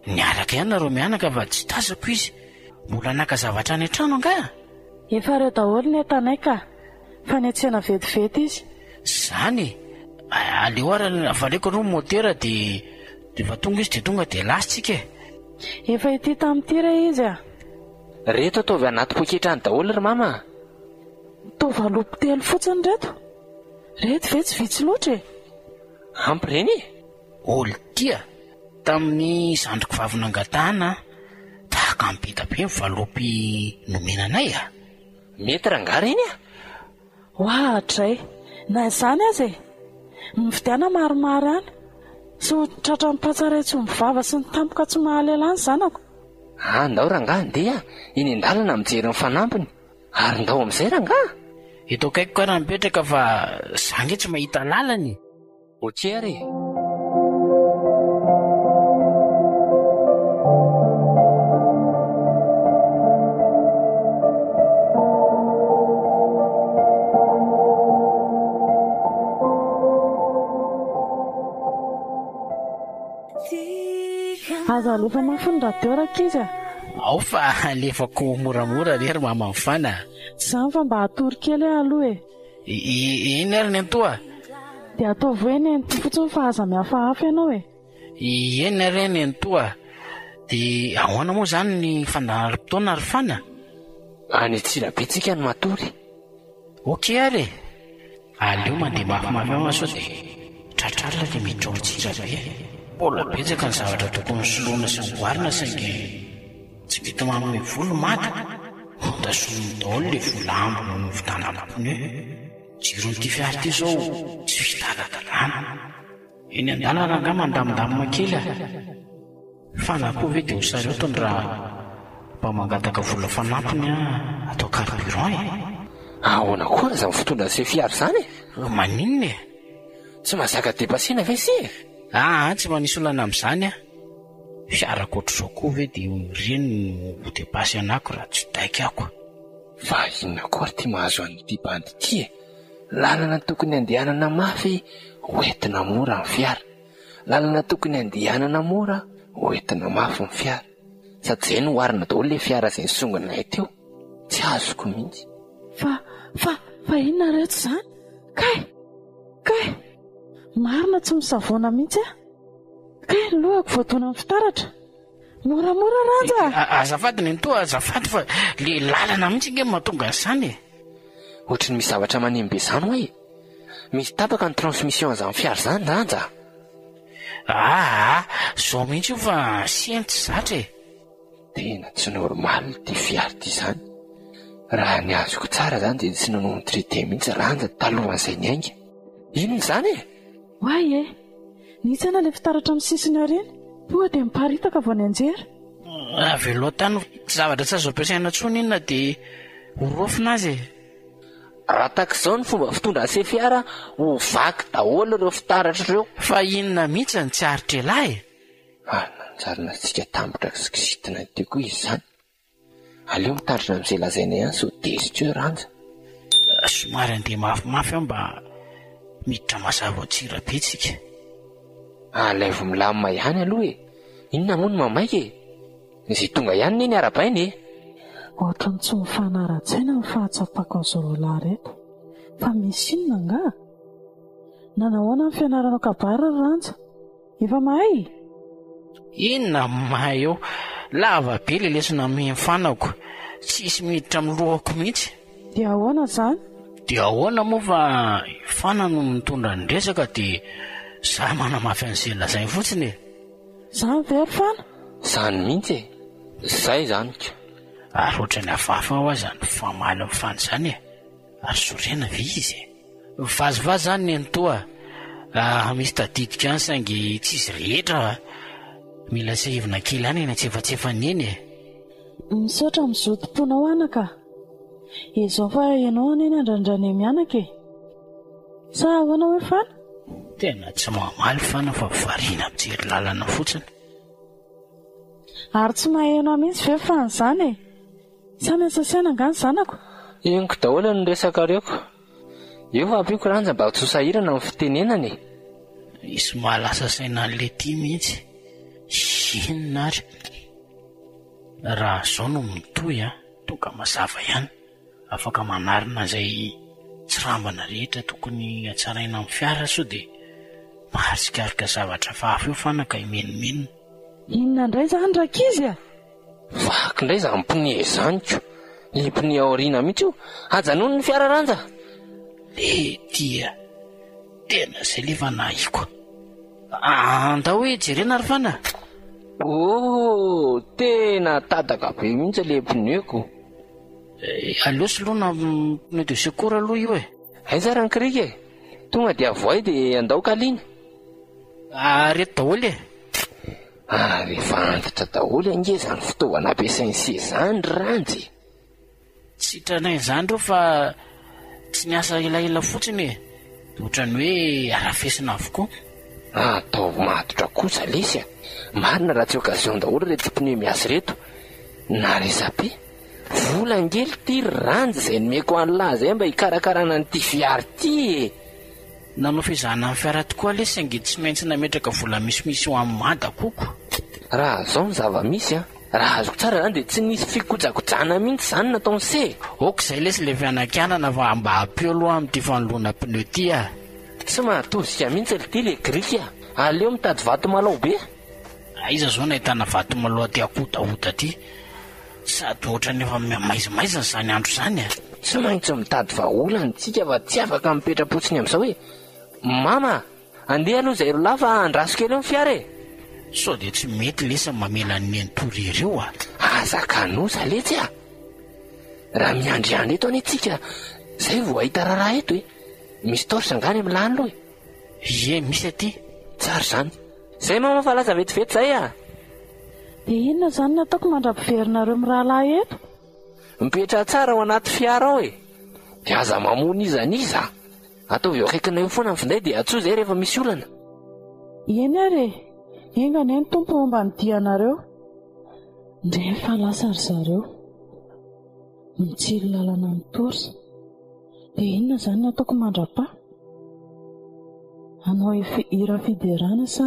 Niaraka ihany nareo mianaka fa tsy tazako izy. Mbola naka zavatra any an-trano anga. Efa reo daholo ny entanay ka. Fa ny antsena vetivety izy. Izany. Aleo ary avaleko aloha motera dia efa tonga izy dia tonga dia lasitsika. Efa ity tamin'ity re izy Reto ataovy anaty poketra any daholo ry mama. Tovalopo telo fotsiny reto. Reto ve tsy vitsy loatra Ampy reny Oltia. Tamin'ny zandriko vavy nangatahana tahaka mipeta be mivalopy nomenanay Mety rangaha reny Ohatray. Na izany azy mividiana maromaro any. Sy tratra mipatsara tsy mivava sy ny tampoka tsy mahalela any zanako. Andao rangaha ndeha iny andalana mijery ny fanampiny. Ary ndao amin'izay rangaha. Eto akaiko ka raha mipetraka fa zange tsy mahita lalany. Otsery. Aza alefa mafiny radio rakizy Ao fa alefako moramora rery mama mifana. Izany fa mba hatory kely aloha Iny ary ny antoa. Dia ataovy hoe ny anty fotsiny fa aza mihafahafa ianao Eny ary ny antoa. Dia ahoana moa izany ny fandaharam-potoana ary fana? Any Tsirabetsika ny matory. Okey ary. Aleo mandeha mafimafy sao dia tratrarina dia miditra ao Tsirabe. Mbola betsaka ny zavatra tokony soloina sy mboarina saingy tsy vita manome volo maty. tasominy daholo le vola ambona no vitanana pneu. Jiron'ity fiara ity zao tsy fitala-dalàna. Eny an-dalana nga mandamindamina kely fa na koa ve dia ho sareotony raha mba mangataka vola fanampiny atao carburant ahoana koa raha izany fotondra se fiara izany maninona tsy mahazaka depasena ve se tsy manisy olana amin'izany fiarako ohatr'izao koa ve dia reny no depasy anako raha tsy daika ako. Fa inona koa ty mahazo an'ity bandy ity lalana tokony andehanana mafy hoentina mora ny fiara, lalana tokony andehanana mora hoentina mafy ny fiara, sady izay no oharina daholo le fiara izay nisongadinay teo tsy azoko mihitsy. Fa inona reto izany? Kay marina tsy misavoana mihitsy kay lohako voadona amin'ny fitaratra moramora ranja. Azafady ny to azafady fa le lalana mihitsy nge mahatonga an'izany ohatrany misy zavatra manimbe izany hoe misy tapaka ny transmission izany fiara izany ranja. Zao mihitsy io fa siany tsy zatra tena tsy normaly ty fiara ty izany. Raha ny azoko tsara izany dia tsy nanao ny traité mihitsy ranja talohan'izay ny ainga. Inona izany Hoay nitsana le fitaratra amin'ny sisiny areny tonga dia miparitaka vao ny anjera. Veloha tany zavatra tsy azo ampiasaina intsony inona dia horofina azy raha tak'izao ny fomba fitondra ase fiara ho vaky daholo ireo fitaratra ireo. Fa inona mihitsy ny tsy aritra elahy nanjarina tsika tambotra kisikitina ty koa izy izany. Aleo mitaritra amin'izay lazaina ihany so desitra eo ranja. Somary andeha mafimafy aho mba miditra mazava atsira be tsika. Alaivo milamina ihany aloha inona moa no mamaika izay tonga ihany neny arabainy ohatra ny tsy mifanara-tsaina ny fahatsapako azo roalahy reto fa misy inona nga nanahoana ny fianaranao kabara ranja efa mahay inona mahay eo lava be le lesona mifanako tsisy miditra amin'ny lohako mihitsy. Dia ahoana izany? Dia ahoana moa fa fana no mitondra ny resaka dia za manamafy an'izay lazainy fotsiny izany very fana izany mihitsy zay izany ka ary ohatrany hafahafa ho azany famaly amin'ny fany izany ary sorena ve izy vazivazy izany ny entoa misy tadidika any saingy tsy izy rehetra mila sehivina kely any eny antsefatsefany eny misaotra mizodi-pona ho anaka izao fa ianao any eny andrandrany mianaka sa ahoana hoe fana tena tsy mamaly fana fa variana mijery lalana fotsiny ary tsy mahaino mihitsy ve fana izany sa miasa saina angany zanako inoko daholo ny resaka reoko eo fa ampiako ranja mba tsy ho sahirana amin'ny fitenenany isy mahalasa saina an'le ty mihitsy inona ary raha zao no mitoy tonga mazava ihany afaka manarina izay tsy rambana rehetra tokony atsaraina amin'ny fiara so dia mahasikarika zavatra fahafa eo fanaka imenomenona. Inona indray izany rakizy vaky indray izany pone izany ko ny pone aoriana mihitsy io ajanony ny fiara ranja le tia tena izay lefa nahiko andao hoe jerena ary fana tena tadaka be mihitsy le pneeko aleo soloana pneu de secours aloha io aiza raha nikirika tonga dia avoay dia andaoka aliana reto daholo rehefa antitra daholo ange izany fitaovana ampiasainy se izany ranjy tsy hitranay izany reo fa tsy niasa elaela fotsiny ohatrany hoe arafesina avokoa atao matotra kosa lesy marina raha tsy okazion daholo reto pneu miasy reto na resabe volangely ty ranjy izay nomeko an'lahy zay mba hikarakarana nyty fiara ty nanao fizahana amin'ny fiara tokoa le saingy tsy maintsy nametraka vola misimisy ho amin'ny mada koko raha zao ny zava-misy raha azoko tsara zany dia tsy nisy fikojakojana mihitsy izany nataony se oka izay lesy le fianakanana fa mba hampeo aloha amin'ity fanoloana pneu ty tsy mahatozika mihitsy ty le grika aleo mitady vato malao be iza zao nahitana vato malao ty akodaoda ty sady ohatra nefa maizimaizina izany andro izany tsy maintsy mitady vaolany tsika fa tsy afaka mipetra-potsiny amin'izao hoe mama andeha aloha izay roalahy fa andraso kely eo ny fiara sao dia tsy mety lesa mamela ny entory ireo azakanosa letsy Raha miandriandry eto any itsika zay vao ahita raharaha eto misy torche angany amin'ny lany aloha misy aty. tsara zany zay mama fa lasa vetivety zay dia inona izany nataoko mandrapiverina ireo mirahalahy eto? mipetra tsara ao anaty fiara ao dia aza mamony izaniza ataovy eo akaikina eo foana ny finday dia atsoa zay rehefa misy olana. Eny ary engany ny tompo momba ny dianareo ndrefa lasa ry zareo mitsilo lalana ny torsa. Dia inona izany nataoko mandrapa? Hanao hira fiderana sa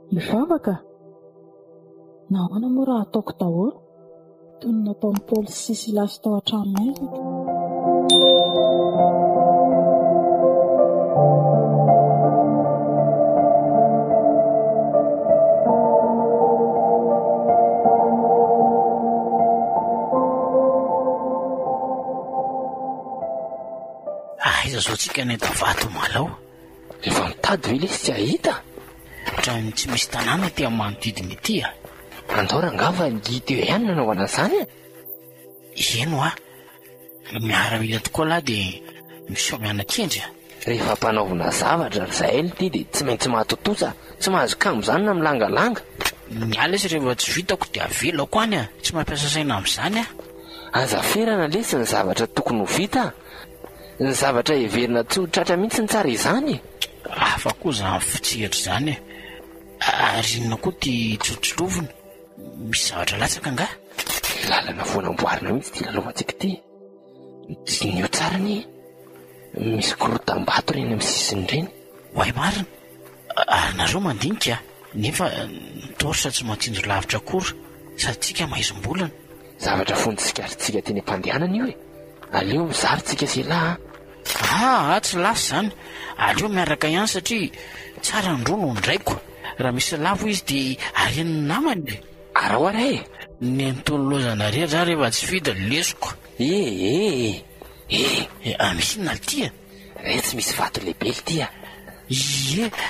hivavaka? Nahoana moa raha ataoko daholo toy ny nataon'ny Paoly Silasy tao an-tranonay. Iza zao tsika ny davato malao rehefa mitady ve lesy tsy ahita trany tsy misy tanàna ty amin'ny manodidina ity andao rangafa ngity eo ihany nanaovana izany eno miara-mila tokoa lahy dia miseo mianan-kendry rehefa mpanaovina zavatra ry Zael ty dia tsy maintsy mahatotosa tsy mahazo kamo izany na milangalanga. Ny alesy rehefa tsy vitako dia avelako any tsy mampiasa saina amin'izany azaferana lesy ny zavatra tokony ho vita ny zavatra heverina tsy ho tratra mihitsy ny tsara izany afa koa zany fitsihatra izany ary inona koa ty tsotsolovina misy zavatra latsaka nga lalana voanamboarina mihitsy ty lalovantsika ty tsy nio tsara ny misy korotam-bato reny amin'ny sisiny reny hoay marina ary nareo mandinika nefa torsa tsy matindro lavitra akory sady tsika maizom-bolana zavatra fondisikarytsika teny am-pandehanana io aleo mizarytsika selahy tsy lasy zany aleo miaraka ihany satria tsara ndro no ndraiko raha misy lavo izy dia areniny namany arahoara ny antololozana rery za rehefa tsy vita lesoko misy naltya re tsy misy vato lehibe ltya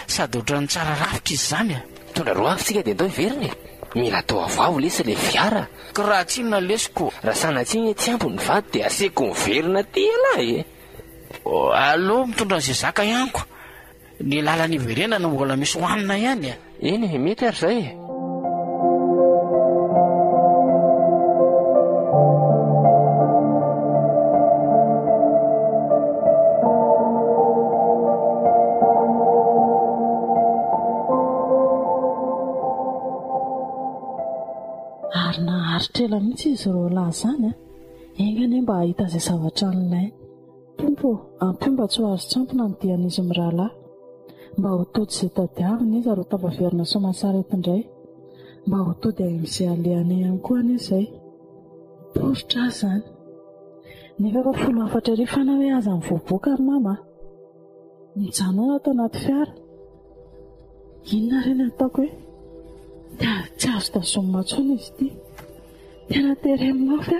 sady ohatrany tsara rafitra izy zany tondra roa afitsika dia andao iveriny mila atao avavo lesy le fiara ka raha tsinona lesoko raha sanatsiny tsy ampo ny vato dia aseko miverina ty alahy aleo mitondra an'izay zaka ihaniko ny lalany iverenana mbola misy hohanina ihany eny mety ary zay ary naharitrela mihitsy izy ro lahy zany engany mba ahita izay zavatra nilay tompo ampio mba tsy ho azo tsampona ny dian'izy mirahalahy mba ho tody izay tadiavina izy ary ho tapaverina soamasarety indray mba ho tody amin'izay alehana ihany koa any izay poritra azy zany nefa efa 14 arivo hoe aza mivoaboaka ary mama mijanona ato anaty fiara inona reny ataoko tsy azo tazomina tsony izy ity tena tereminafy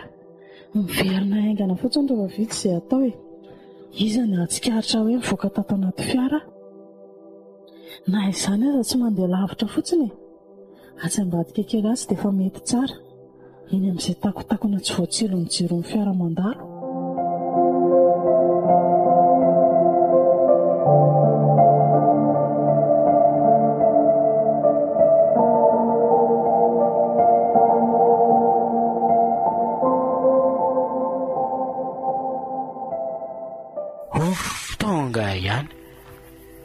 miverina aingana fotsiny rehefa vitsy izay atao iza ny atsikaritra hoe mivoaka tato anaty fiara na izany aza tsy mandeha lavitra fotsiny atsy ambadika kely azy dia efa mety tsara eny amin'izay takotakona tsy voatsilo ny jiro ny fiara mandalo tonga ihany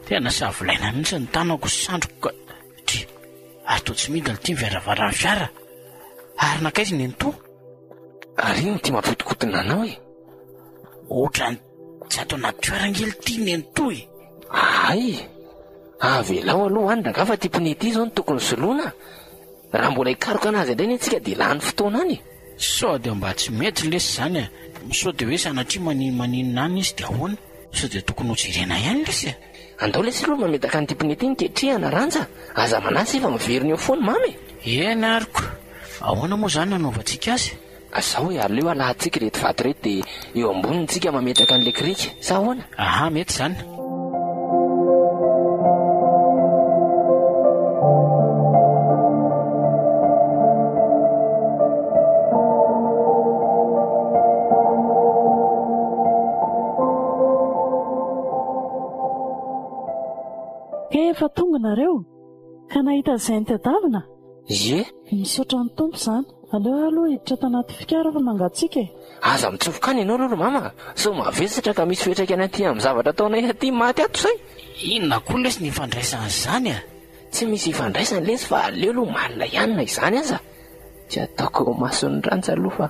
tena savolaina mihitsy ny tanako sandroko ary to tsy midina ity miveravarany fiara ary nakaizy nyento ary ino ty mampitokotina anao ohatrany tsy ato anaty fiarangely ty ny ento avelao aloha any rangafa ty mponety zao ny tokony soloana raha mbola hikaroka anazy indray ny antsika dia lany fotoana any sao dia mba tsy mety lesy zany sao dia hoe sanatria maninona any izy dia ahoana sao dia tokony ho jerena ihany lesy andao lesy aloha mametaka ny timponety iny ketrehana ranja aza manasy efa miveriny eo foany mamy eny ariko ahoana moa zany nanaovantsika azy zao hoe aleo alahantsika reto vato reto dia eo amboniny tsika mametaka ny lekirika sa ahoana mety zany efa tonga nareo ka nahita izay nitadiavina. Ie, Misaotra ny tompo izany. Aleo aloha hiditra tanaty fikara fa mangatsiaka. aza mitsofokany ianao roro mama. So mavesatra ka misy fetraikana aty amin'ny zavatra ataonay aty maty ato izay. Inona koa lesy ny ifandraisana izany a? Tsy misy ifandraisana lesy fa aleo aloha malina ihanina izany aza. Tsy ataoko mason'ny rantsa aloha fa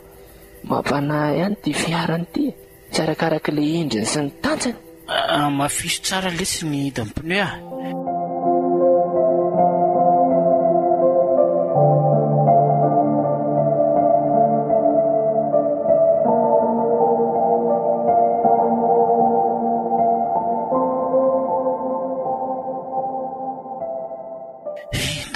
mampanahy ihany ty fiarany ty. Tsy arakarak'ilay endriny sy ny tantsany. Mafiso tsara lesy ny hidin'ny pneu a.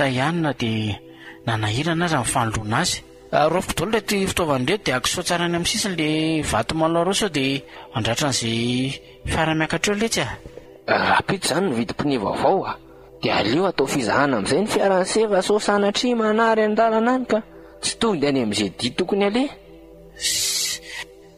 Ihanina dia nanahirana aza amin'ny fanoloana azy. Rofiko daholo ilay ty fitaovan'ireo dia akiso tsara any amin'ny sisiny ilay vato maloroso dia andratra an'izay fiara miakatra eo letsy a. Rapito izany ny vidy pneu vaovao a. Dia aleo atao fizahana amin'izay ny fiaran'ny seva so sanatria manary an-dalana any ka tsy tonga any amin'izay dia tokony aleha.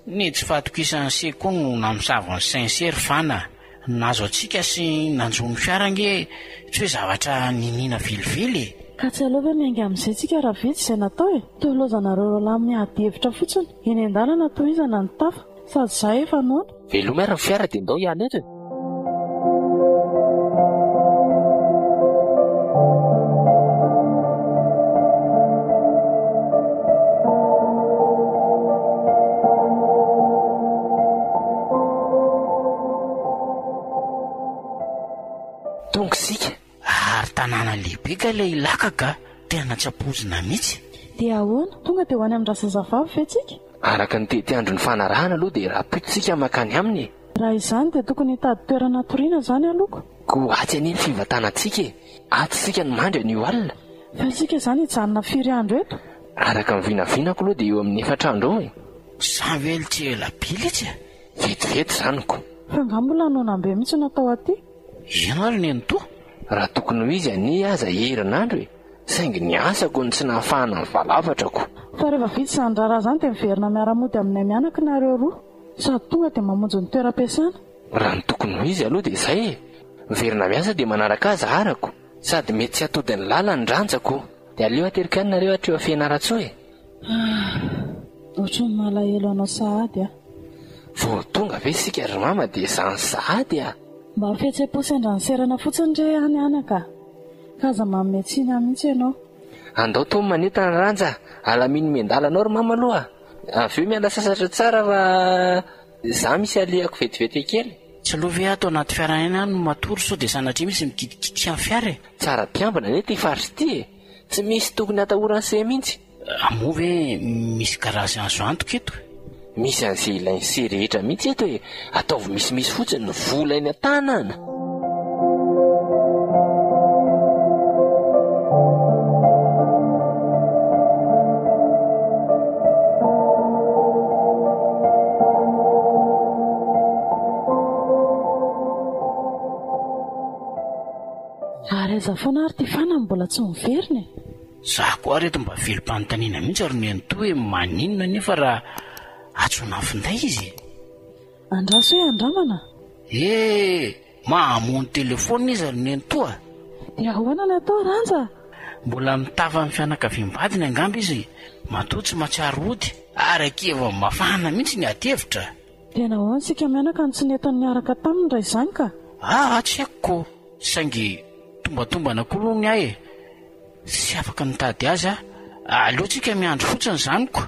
Ny tsy fahatokisan'ny se koa no namosavy ny sainsery fana. Nazo atsika sy nanjo ny fiara nge tsy hoe zavatra ninina vilivily. Ka tsy aleova miainga amin'izay tsika raha vitsy izay natao e. Tolozanareo lahy miady hevitra fotsiny. Eny an-dalana tohizana ny tafa sady izahay efa noana. Veloma ary ny fiara dia ndao ihany eto. Tongosika Ary tanàna lehibe ka ilay ilaka ka tena tsy ampozina mihitsy. Dia ahoana? Tonga dia ho any amin'ny rasazavavy ve tsika? araka ny tetiandro ny fanarahana aloha dia rapitotsika makany aminy. Raha izany dia tokony hitady toerana toriana izany aloko. Ko atsy any ny fivatanantsika e. Atsika ny mandry an'io alina. Fa isika izany hijanona firy andro eto. Araka ny vinavinako aloha dia eo amin'ny 4 andro eo e. Samby ely tsy ela bilitsy a. Vetivety zaniko. Fa nga mbola nonambe mihitsy natao aty. Ino ary ny ento? Raha tokony ho izy any aza herinandro e. Saingy ny asako ny tsy nahafahana ny valavatrako. Fa rehefa vitsy izany raharaha izany dia miverina miara-mody aminay mianaka nareo roa. Sady tonga dia mamonjy ny toeram-piasana. Raha ny tokony ho izy aloha dia izay e. Miverina miasa dia manaraka azy arako. Sady mety tsy atody ny lala ny rantsako. Dia aleo aterika any nareo hatreo Fianaratsoa e. Ohatran'ny malahelo anao sahady a. Vao tonga ve sika ry mama dia izany sahady a. Mba fihetsem-po sy andranoserana fotsiny re any anaka. Kaza mametsina mihitsy ianao. Andao toa manentana ny ranja. Alaminy mendalanao ry mama aloha. Avy eo miala sasatra tsara raha za misy alehako vetivety kely. Tsy aloha ve ato anaty fiara eny no matory so dia sanatria misy mikitikity amin'ny fiara e. Tsara piambana ne ty faritry ty e. Tsy misy tokony atahorany se mihitsy. Moa ve misy garazy azo antoka eto? Misy an'izay ilainy se rehetra mihitsy eto e. Ataovy misimisy fotsiny ny vola eny an-tanana. Ary aiza foana ary ty fanany mbola tsy miverina e. Za koa reto mba velom-panontaniana mihitsy ary ny anto hoe maninona nefa raha atsona finday izy. Andraso hoe andramana. Mahamony telefona izy ary ny antoa. Dia ahoana ny atao ranja? Mbola mitafa amin'ny fianakaviam-badiny angamba izy. Matoa tsy mahatsiaro ody ary akeva mafana mihitsy ny atevitra. Dia nahoana sika mianaka ny tsy netany niaraka taminy raha izany ka? Tsy haiko saingy tombatombana koa ny ahy e. Sy afaka nitady azy aleotsika miandro fotsiny zaniko.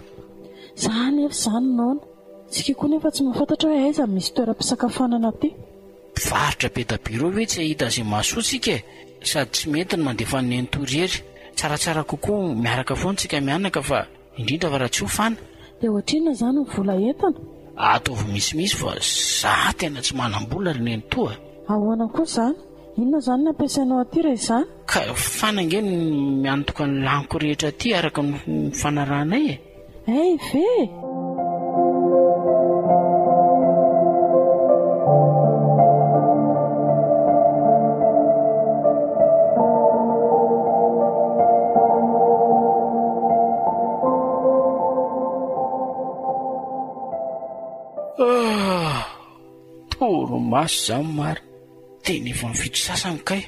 Zany efa izany noana. Tsika koa nefa tsy mahafantatra hoe aiza misy toeram-pisakafoanana aty. Mpivarotra be tabiro hoe tsy hahita izay mahasoatsika e. Sady tsy mety ny mandefa ny entorery. Tsaratsara kokoa miaraka foana tsika mianaka fa indrindra fa raha tsy ho fana. Dia ohatrina izany ny vola entana? Ataovy misimisy fa za tena tsy manam-bola ry neny toa. Ahoana koa izany? Inona izany ny ampiasainao aty raha izany? Ka fanange ny miantoka ny laniko rehetra aty araka ny fanarahanay e. Ve? Toro maso izany mary. Teny efa mifito sasany kay.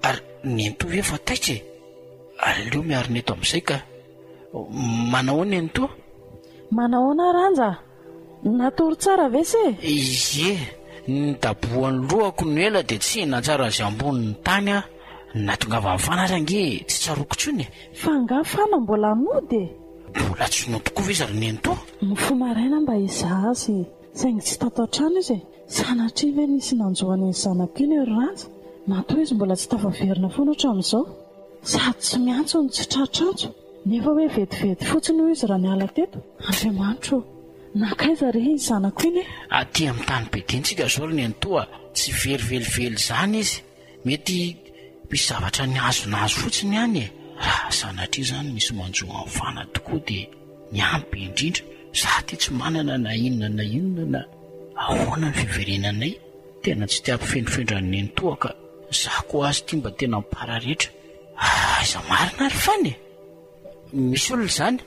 Ary nento ve fa taitra e? Ary aleo miaro neto amin'izay ka manao nento? Manahoana ranja? Natory tsara ve se? Ie, ny daboan'ny lohako no ela dia tsy natsara azy ambonin'ny tany a natongava amin'ny fana range tsy tsaroko tsony. Fa ngafana mbola nody e? Mbola tsy no tokoa ve zary nento? Mifo maraina mba izaha azy saingy tsy tato an-trano izy e. Sanatria ve nisy nanjoany ny zanako iny ry ranja? Matoa izy mbola tsy tafaverina foana hatramin'izao. Sady tsy miantso ny tsy tratrantso nefa hoe vetivety fotsiny ho izy raha niala teto. Andriamanitro, nakaiza ry izy zanako iny e? Aty amin'ny tany be tiantsika zao ry nentoa, tsy verivelively zany izy. Mety misy zavatra niazo fotsiny ihany e. Raha sanatria zany misy manjo amin'ny fana tokoa dia miampy indrindra. Sady tsy manana na inona na ahoana ny fiverenanay. Tena tsy tia-pifendrofendra ny nentoa ka zaho koa azy tia mba tena mipararetra. Iza marina ary fany e? Misy olona zany?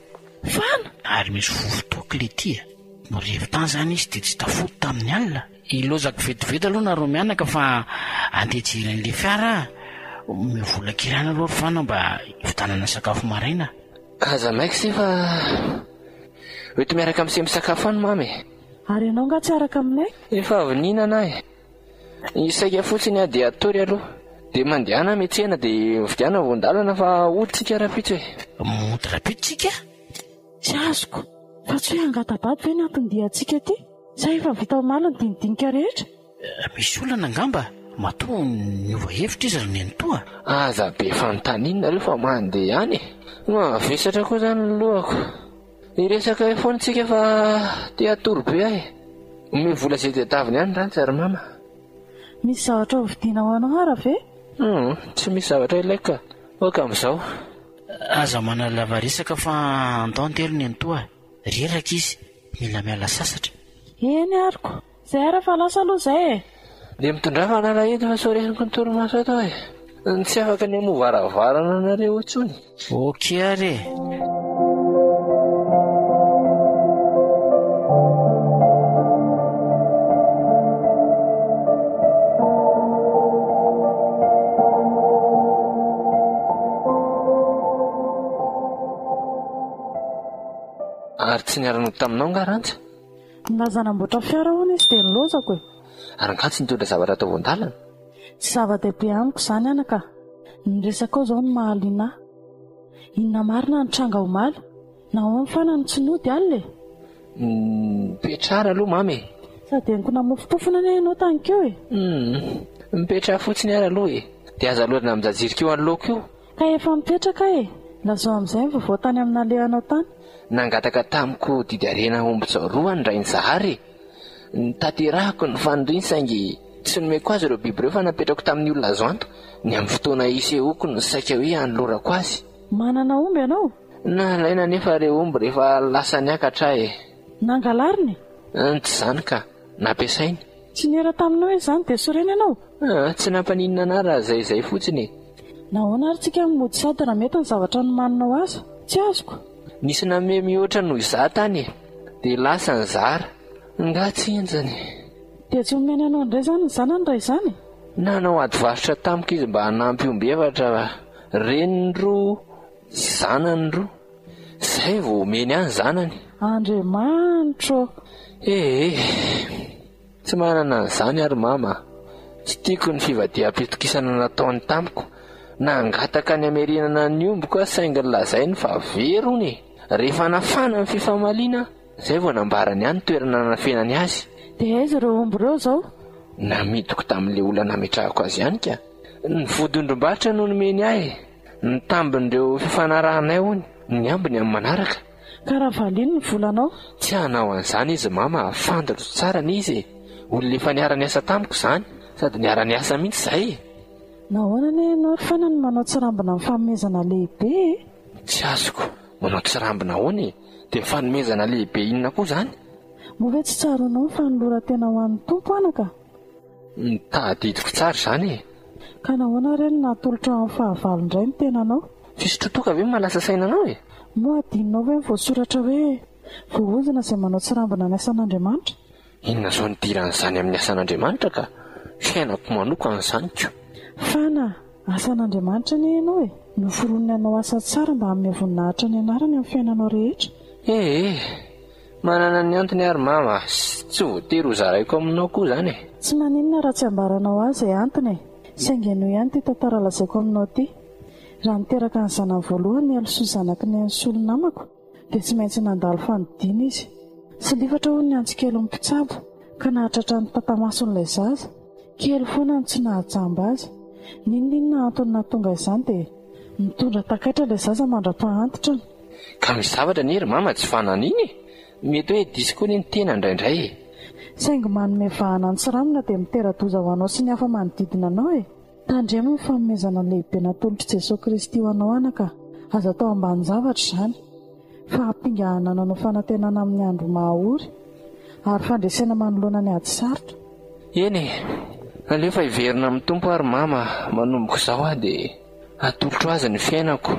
Fana? Ary misy vovotoaka le tia. Morevy tany zany izy dia tsy tafody tamin'ny alina. Ilozako vetivety aloha nareo mianaka fa andejeran'le fiara mivola kirana aloha ry fana mba hivitanana sakafo maraina. Aza maika sy fa oety miaraka amin'isay misakafo any mamy. Ary ianao nga tsy araka aminay? Efa avy nihinana ahy. Isaika fotsiny aho dia atory aloha dia mandehana metsena dia vidiana voandalana fa oditsika rapitra e. Mody rapitsika? Tsy azoko. Fa tsy hoe angatabady ve ny antondiantsika ty? Sa efa vita omaly ny dinidinika rehetra? Misy olana angamba matoa niova hevitra izy ry nentoa. Aza be fanontaniana reo fa mandeha ihany. Mavesatra koa zany ny lohako. Iresaka foantsika fa te atory be ahy. Mivola izay tadiaviny ihany rantsa ry mama. Misy zavatra ho vidiana ho anao ara ve? Tsy misy zavatra ilaika oka amin'izao. Aza manalava resaka fa andao antelo nentoa. Reraka izy mila miala sasatra. Eny ariko, izay ara fa lasa aloha izay e. Dia mitondra fa nalahety fa soreniko ny torimaso atao e. Tsy afaka ny amovaravarana anareo intsony. Okey ary e. Ary tsy niarano taminao nga rantsa? Nazanamboatra fiara hono izy dia nilozako e. Ary ngantsy nitondra zavatra atao voandalana? Tsy zava-dehibe amiko izany anaka. Ny resaka ao izao ny mahaliana ahy. Inona marina ny tranga omaly? Nahoana fana ny tsy nody alina e? Mipetrara aloha mamy. Sady eniko namofopofona anie ianao tany keo e. Mipetra fotsiny ary aloha e. Dia aza loatra namijajirika eo anoloako io. Ka efa mipetraka e. Lazao amin'izay vovao tany amin'ny alehanao tany. Nangataka tamiko didy arena ombitsao roa ny rainy Zahary. Tanterahako ny fanodriny saingy tsy nomeko azy ireo biby ireo fa napetrako tamin'ny olona azo anto. Ny amin'ny fotoana isehoako no saika hoe hanolorako azy. Manana omby ianao? Nalaina nefa ireo omby rehefa lasa niakatra e. Nangalariny? Tsy zany ka, nampiasainy. Tsy nera taminao izany dia sorena ianao? Tsy nampaninana ana raha zay fotsiny. Nahoana ary tsika mody sady raha mety ny zavatra nomaninao azy? Tsy azoko. Nisy name mihoatra noho izaho tany e. Dia lasa ny Zara. Nga tsy enjany. Dia tsy omeny anao indray zany ny zanany raha izany? Nanao ady varotra tamiko izy mba hanampy omby efatra reniny roa sy zanany roa. Izay vao omeny any zanany. Andriamanitro. Tsy manana an'izany ary mama. Tsy tiako ny fivadia-pitokisana nataony tamiko. Nangataka ny amerinana ny ombiko aho saingy lazainy fa verony. Rehefa nafana ny fifamaliana, izay vao nambarany ihany toerana nanafenany azy. Dia aiza ireo omby ireo izao? Namidiko tamin'ilay olona nametrahako azy ihany ka. Ny vodindrom-barotra no nomeny ahy. Ny tambin'ireo fifanarahanay hono, ny ambiny amin'ny manaraka. Ka raha valiany ny volanao? Tsy hanao an'izany izy mama, fantatra tsara n'izy e. Olona efa niara-niasa tamiko izany, sady niara-niasa mihitsy izay. Nahoana anie ianao fana ny manao tsirambina amin'ny fanomezana lehibe e? Tsy azoko, manao tsirambina hono e. Dia fanomezana lehibe inona koa izany? Moa ve tsy tsaronao ny fanoloran-tena ho an'ny tompo anaka? Tadidiko tsara izany e. Ka nahoana ireny natolotra amin'ny fahavalon-dray ny tenanao? Fisototoka ve malasa sainanao e? Moa adinonao ve ny voasoratra hoe vohozina izay manao tsirambina ny asan'Andriamanitra? Inona izao ny diran'izany amin'ny asan'Andriamanitra ka? Fiainako manokana izany ko. Fana, Asan'Andriamanitra ny ianao e, noforoniny anao asa tsara mba amin'ny voninahitra ny anarany amin'ny fiainanao rehetra. Manana ny antony ary mama, tsy voatery ho zaraiko aminao koa izany e. Tsy maninona raha tsy ambaranao azy antony e, saingy ianao ihany ity tantara lazaiko aminao ity. Raha niteraka ny zanany voalohany ny alosoa zanaky ny ansolo namako, dia tsy maintsy nandalo fanodina izy. Sy lifatra hoy ny antsikelo ny mpitsabo ka nahatratra ny tatamason'ilay zaza, kely foana ny tsy nahajamba azy. Ninona antony nahatonga izany dia mitondra takaitra ilay zaza mandra-pahantotrany. Ka misy zavatra niry mama tsy fananiny, mety hoe diso koa ny tena indraindray e. Saingy manome vahana ny tsiramina dia mitera-doza ho anao sy ny hafa manodidina anao e. Tandremo ny fanomezana lehibe natolotry Jesosy Kristy ho anao anaka, aza tao ambany zavatra izany, fa hampinga hanananao fanantenana amin'ny andro mahaory ary fandresena manoloana ny ady sarotra. Eny e, alefa hiverina amin'ny tompo ary mama, manomboka izao aho dia atolotro azy ny fiainako.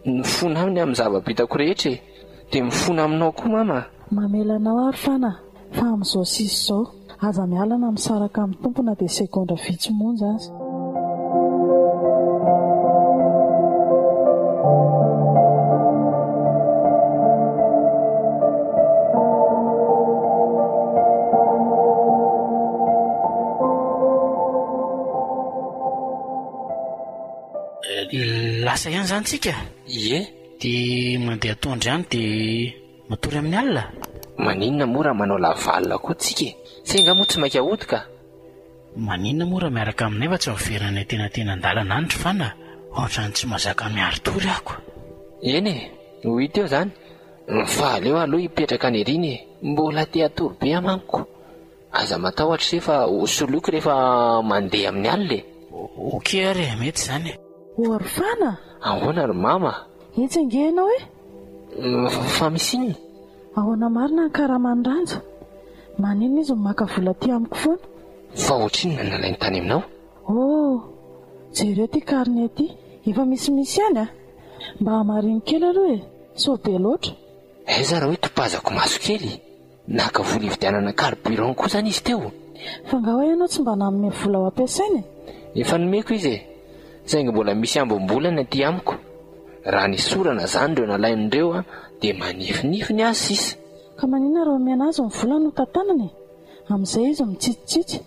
Mifona aminy amin'ny zava-bitako rehetra e, dia mifona aminao koa mama. Mamelanao ary fana, fa amin'izao sisy izao aza mialana misaraka amin'ny tompona dia segondra vitsy monja azy. Lasa ihany zany tsika? Ie. Dia mandeha tondra ihany dia matory amin'ny alina? Maninona mora manao lavalina koa tsika? Sainga moa tsy mainka ahodika. Maninona mora miaraka aminay fa tsy miverana tena an-dalana andro fana, ohatrany tsy mazaka miaro tory ako. Eny e, ho hita eo izany. Fa aleo aloha hipetraka any eriny e, mbola te atory be amanko. Aza matahotra rehefa hosoloiko rehefa mandeha amin'ny alina e. Oke ary mety izany. Ory fana? Ahoana ry mama? Etsy ange ianao e? Fa misy inona? Ahoana marina ny karaman'ny ranja? Maninona izy maka vola ty amiko foana? Fa ohatrinona nalainy tany aminao? Jereo ty karne ty, efa misy ihany a? Mba hamariny kely aloha e, so be loatra. Aiza raha hoe topazako maso kely, naka vola hividianana carburant koa zany izy teo. Fa nga hoe ianao tsy mba nanome vola ho ampiasaina e? Efa nomeko izy e, saingy mbola misy ambom-bolana aty amiko. Raha nisorana zany ireo nalain'ireo dia manifinifiny azy sisa. Ka maninona raha omena azy ny vola no tantanany? Amin'izay izy mitsitsitsitsy,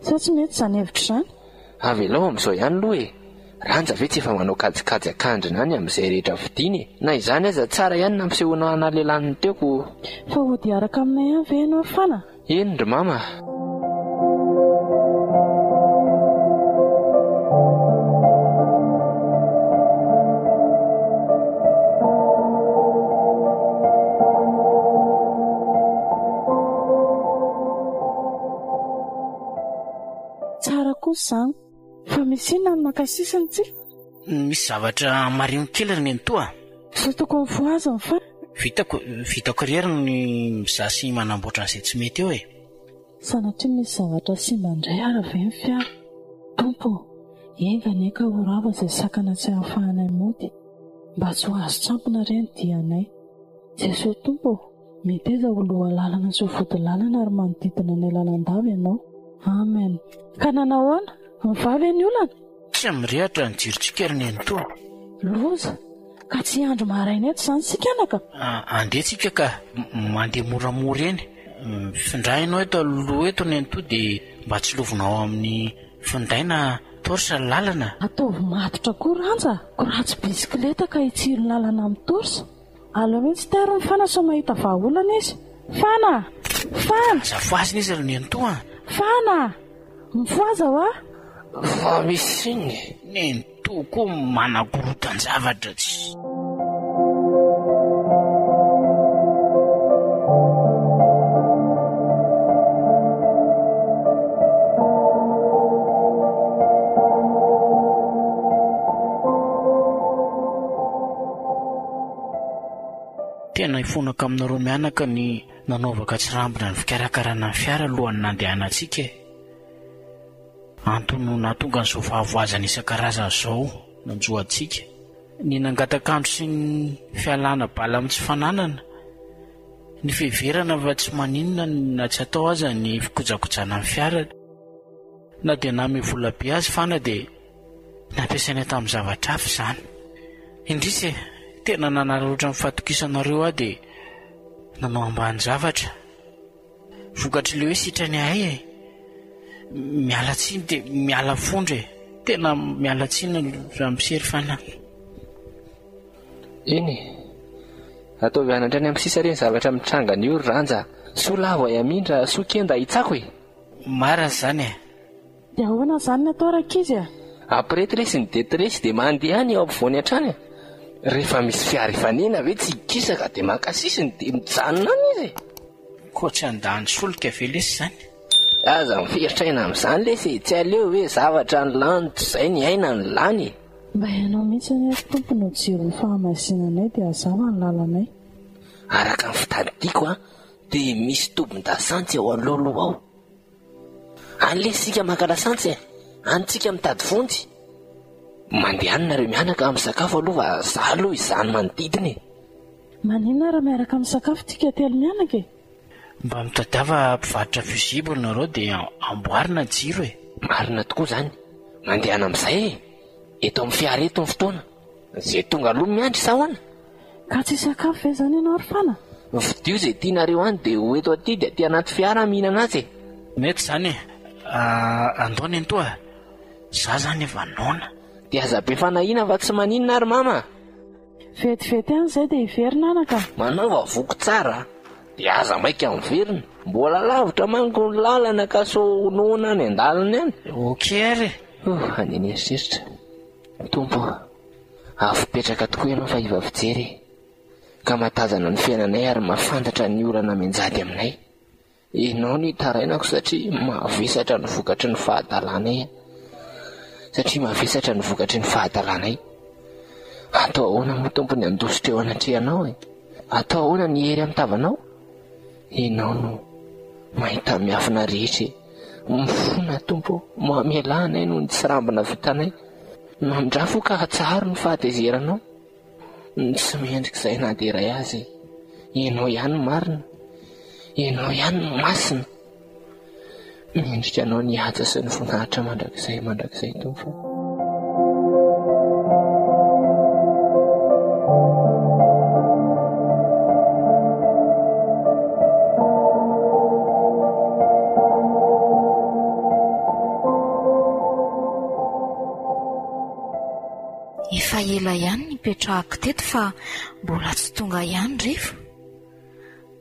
sa tsy mety izany hevitra izany? Avelao amin'izao ihany aloha e, ranja ve tsy efa manao kajikajy akandrina any amin'izay rehetra vidiny e. Na izany aza tsara ihany nampisehoana analelany teoko. Fa ho diaraka aminay ihany ve ianao fana? Eny ry mama. Tsara kosa izany, fa misy inona ny makasisany tsika? Misy zavatra marino kely ny toa. Sa tokony voazany fa? Vitako rery ny mizaha sy manamboatra an'izay tsy mety eo e. Sanatria misy zavatra simba indray ary ve ny fiara? Tompo, engany ka ho rava izay sakana tsy hahafahanay mody, mba tsy ho azo tsampona ireny dianay. Jesosy Tompo, miteza ho loha lalana sy ho vody lalana ary manodidina ny lalandava ianao. Amen. Ka nanahoana? Mivavy ny olana? Tsy mirehatra ny jirotsikeriny ny toa. Loza, ka tsy andro maraina eto izany sika anaka? Andehetsika ka mandeha moramora eny. Findrainao eto aloha eto ny toa dia mba tsy lovinao amin'ny findaina torsa lalana. Ataovy matotra koa ranja, ko ratsy bisikileta ka hitsiro lalana amin'ny torsa. Aleo mihitsy tero ny fana so mahita vahaolana izy. Fana! Zafoazina izy ny toa. Fana! Mifoaza wa? Fa misy iny. Ny toa koa manakorotan-javatra tsy. Tena ifonaka aminareo mianaka ny nanaovaka tsirambina ny fikarakarana ny fiara alohan'ny nandehanantsika. Antony nahatonga ny zovavoazana isan-karazany izao nanjoantsika. Ny nangatakandro sy ny fialana bala amin'ny tsy fananana, ny fiheverana fa tsy maninona na tsy atao aza ny fikojakojana ny fiara. Na dia name vola be azy fana dia nampiasaina tamin'ny zavatra hafa izany. Indrisy tena nanararaotra amin'ny fahatokisanareo aho dia nanao ambany zavatra. Vokatry ilay hoe sitrany ahay e. Miala tsiny dia miala fondra e. Tena miala tsiny rampisery fanahy. Eny ataovy anatra any amin'ny sisa ireny zavatra mitranga ny oro ranja. Soa lavo amindra soa kenda hitsako e. Marina izany e. Dia ahoana izany ny atao rakizy a? Ampiretiresi ny detiresy dia mandeha any eo ampovoany hatrany. Rehefa misy fiara ifanena ve tsy hikisaka dia makasisiny dia mijanona any izy. Koatra andany solika ve lesy izany? Aza miferitraina amin'izany lesy, tsy aleo hoe zavatra ny lany izay ny aina ny lany. Mba ianao mihitsy ny tompony ho jiro ny fahamasinanay dia azava ny lalanay. Araka ny fitadidiako dia misy tombon-dasantsy ao alohaloha ao. Anylesika maka lasantsy antsika mitady fontsy. Mandehanareo mianaka amin'ny sakafo aloha za aloha izany manodidiny. Maninona raha miaraka amin'ny sakafo tika telo mianaka e? Mba mitadiava mpivarotra fusible nareo dia amboarina jiro e. Marina tokoa izany. Mandehana amin'izay eto amin'ny fiara eto ny fotoana. Izay tonga aloha miandry sa hoana. Ka tsy sakafo ve izany ianao ary fana? Vidio izay tianareo any dia ho eto aty dia aty anaty fiara mihinana azy e. Mety izany e. Andony antoa za zany efa nona. Dia aza be fanahina fa tsy maninona ary mama. Vetivety ihany izay dia hiverina anaka. Manaova voko tsara dia aza maika miverina. Mbola lavitra manko ny lalana ka so noana any an-dalana any. Okey ary. Aneny eritreritra. Tompo, afipetraka tokoa ianao fa iva fijery ka matazana ny fiainanay ary mafantatra ny olana menjady aminay. Ianao ny tarainako satria mavesatra ny vokatry ny fahadalanay. Atao ahoana moa tompony andositra eo anatrehanao e? Atao ahoana ny hery amin'ny tavanao? Ianao no mahita miafina rehetra. Mifona tompo, mamelana no ny tsirambina vitanay. Mandrafo ka hatsaro ny fahatezeranao. Tsy mendrika izay na dia iray azy. Ianao ihany marina. Ianao ihany masina. Mendrika anao ny haja sy ny voninahitra mandrakizay tompo. Efa ela ihany nipetrahako teto fa mbola tsy tonga ihany rivo.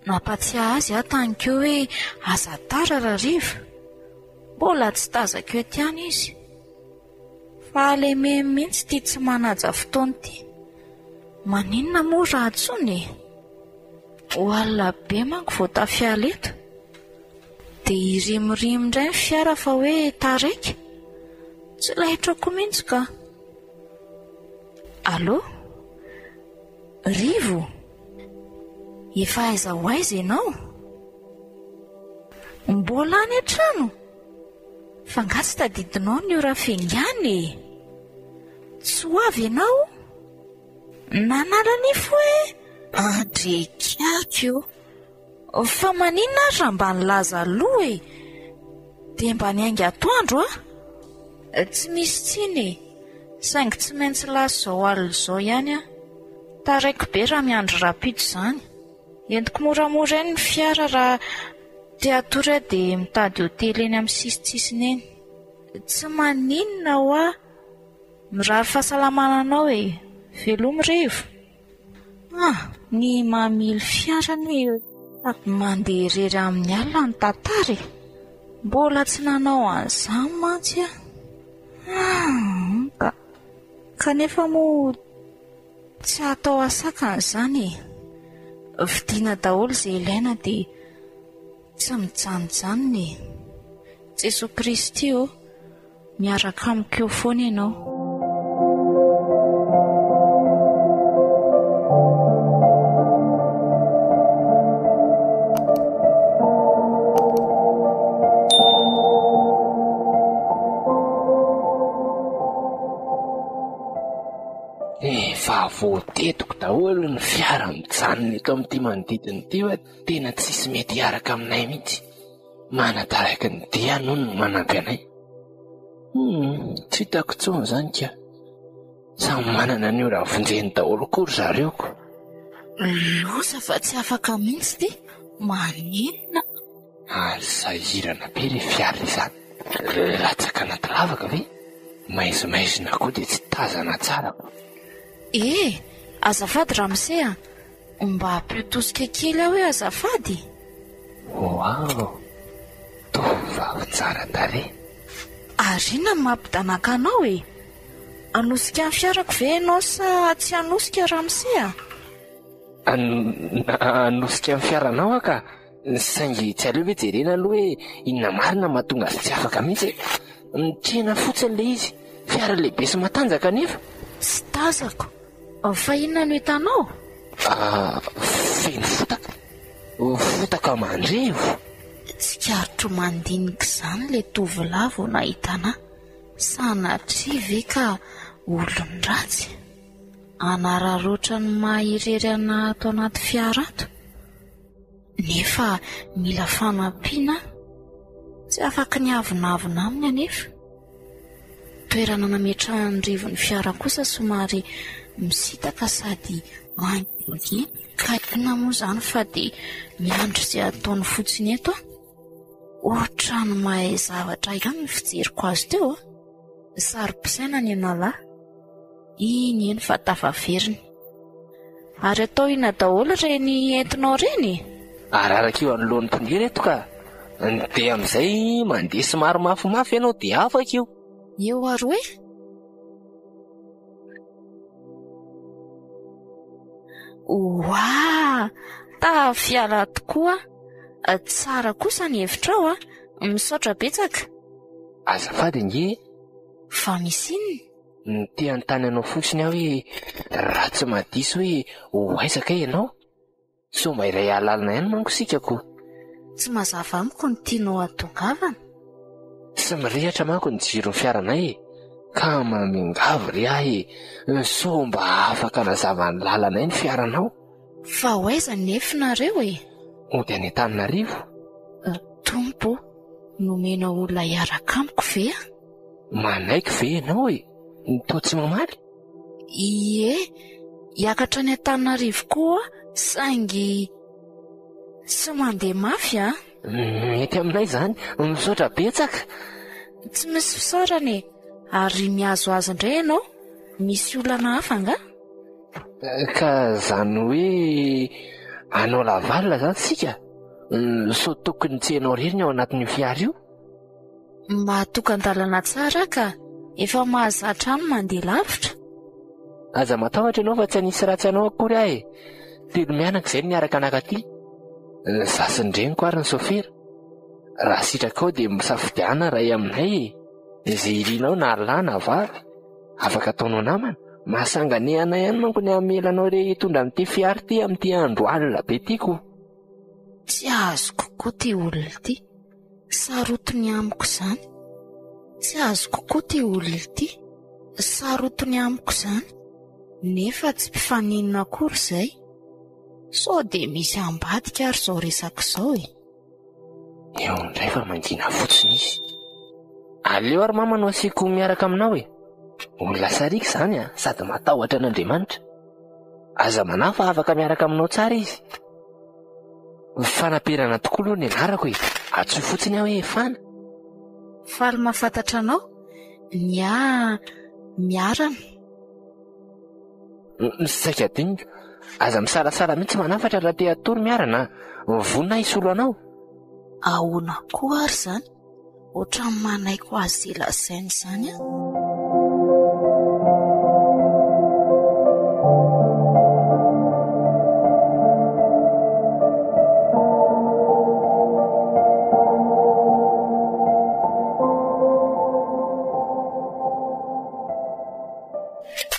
Nampatsiahy azy aho tany keo hoe aza tara rariva. Mbola tsy tazako ety ihany izy. Fa aleme mihitsy ity tsy manaja fotoana ity. Maninona moa raha tsony? Ho alina be manko vao tafiala eto. Dia irimorimo indray ny fiara fa hoe taraiky. Tsy lahitrako mihitsy ka. Allo? Rivo? Efa aiza ho aiza ianao? Mbola any an-trano? Fa nga tsy tadidinao ny ora fingany. Tsy ho avy ianao? Nanala nifo e? Andrekako io. Fa maninona ary raha mba nilaza aloha e? Dia mba niainga atoandro Tsy misy tsiny e. Saingy tsy maintsy lasa zao alina izao ihany a. Taraiko be raha miandry rapito izany. Entiko moramora eny ny fiara raha tia atory dia mitady hotely eny amin'ny sisitsisiny eny. Tsy maninona ho mirary fahasalamananao e. Velomy rivo. Ny mamily fiara ny mandeha irery amin'ny alina ny tantara. Mbola tsy nanao an'izany mantsy kanefa moa tsy atao asakana izany. Vidiana daholo izay ilaina dia tsy mijanonjanona. Jesosy Kristy miaraka amiko eo foana ianao. Efa voatetiko daholo ny fiara mijanona eto amin'ity manodidina ity fa tena tsisy mety hiaraka aminay mihitsy. Manataraka ny dia noho no manampy anay. Tsy hitako intsony izany ka. Samy manana ny ora vonjeny daholo kory zareoko. Loza fa tsy afaka mihitsy ty. Maninona? Ary sahirana be ry fiara izany. Latsaka anaty lavaka ve? Maizimaizina koa dia tsy tazana tsara. Azafady Ramsey a. Mba hampitosika kely aho hoe azafady. Wow, tovovavy tsara tarehy. Arina ny mampidanaka anao e. Anosika ny fiarako ve ianao sa tsy anosika Ramsey a? Anosika ny fiaranao aka. Saingy tsy aleo ve jerena aloha hoe inona marina mahatonga azy tsy afaka mihitsy. Mitrena fotsiny le izy. Fiara lehibe sy matanjaka nefa. Tsy tazako. Fa inona no hitanao? Feno fotaka. Fotaka mandrevo. Tsikarotro mandinika izany le tovolahy vao nahitana. Sanatria ve ka olon-dratsy? Anararoatra ny maha-irerana ato anaty fiara ato. Nefa mila fanampiana. Tsy afaka ny avonavona aminy anefa. Toerana nametrahany rivon'ny fiara kosa somary misitaka sady anginy. Ka ina moa izany fa dia miandry izay ataony fotsiny eto. Ohatrany mahay zavatra ihany ny fijeriko azy teo. Sary-pisaina ny analahy. Iny eny fa tafaveriny. Ary atao ina daholo reny entinao reny? Araraka io anoloan'ny mpondira eto ka. Dia amin'izay mandeha somary mafimafy ianao dia afaka io. Eo ary hoe? Tafiala tokoa. Tsara kosa ny hevitrao a. Misaotra betsaka. Azafady nge. Fa misy inona? Te hanontany anao fotsiny aho hoe raha tsy mahadiso hoe hoaisaka ianao. So mba iray alalina ihany manko sikako. Tsy mazava amiko ny tianao atongavana. Sy mirehatra manko ny jiron'ny fiaranay ka mamingavo ry ahy. So mba afaka nazavany lalanay ny fiaranao. Fa hoaiza nefinareo e? Ody any Antananarivo. Tompo, nomena olona hiaraka amiko ve a? Manaiky ve ianao e? Toa tsy mamaly? Ie, hiakatra any Antananarivo koa saingy sy mandeha mafy a? Mety aminay izany, misaotra betsaka. Tsy misy fisaorana e. Ary mihazoazo indray ianao? Misy olana hafa nga? Ka izany hoe anao lavalina izany sika. So tokony tsy ianao rery ny ao anatin'ny fiara io. Mahatokan-dalana tsara ka. Efa mahazatra any mandeha lavitra. Aza matahotra ianao fa tsy anisy ratsy anao akory ahy. Telo mianaka izay niaraka anakaty. Zasindreniko ary ny sofera. Raha sitraka ao dia misafidiana ray aminay. Izay irianao na lahy na vavy. Afaka ataonao namana. Mahasanganehana ihany manko ny hamelanao re hitondra amin'ity fiara ity amin'ity andro alina be tiako. Tsy azoko koa ty olona ity. Sarotony amiko izany. Tsy azoko koa ty olona ity. Sarotony amiko izany. Nefa tsy mpifaninana akory izay. So dia misy ambadika ary izao resaka izao e. Eo indray fa mangina fotsiny izy. Aleo ary mama no asiako miaraka aminao e. Olona sarika izany a, sady matahotra an'Andriamanitra. Aza manahy fa afaka miaraka aminao tsara izy. Fanamperana tokoa aloha ny anarako e. Atsoy fotsiny aho hoe fana. Faly mahafantatra anao? Miarana. Saika adiniko. Aza misarasara mihitsy manafatra raha te hatory miarana. Vonina hisolo anao. Ahoana koa ary izany? Ohatran'ny manaiko azy lasainy izany a.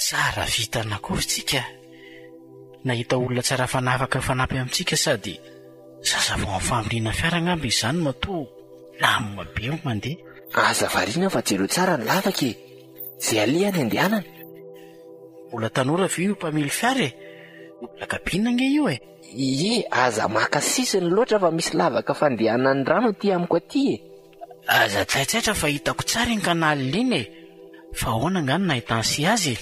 Tsara vitana kory tsika. Nahita olona tsara fanafaka fanampy amintsika sady zazavao amin'ny familiana fiara ngamby izany matoa lamina be mandeha. Aza variana fa jero tsara ny lavaka e. Izay alihany andehanana. Olona tanora ve io mpamily fiara e? Olona kabiana nge io e? Ie, aza maka sisiny loatra fa misy lavaka fandehanan'ny rano aty amiko aty e. Aza tsaitsaitra fa hitako tsara iny kanaly iny e. Fa ahoana ngano nahitany sy azy e.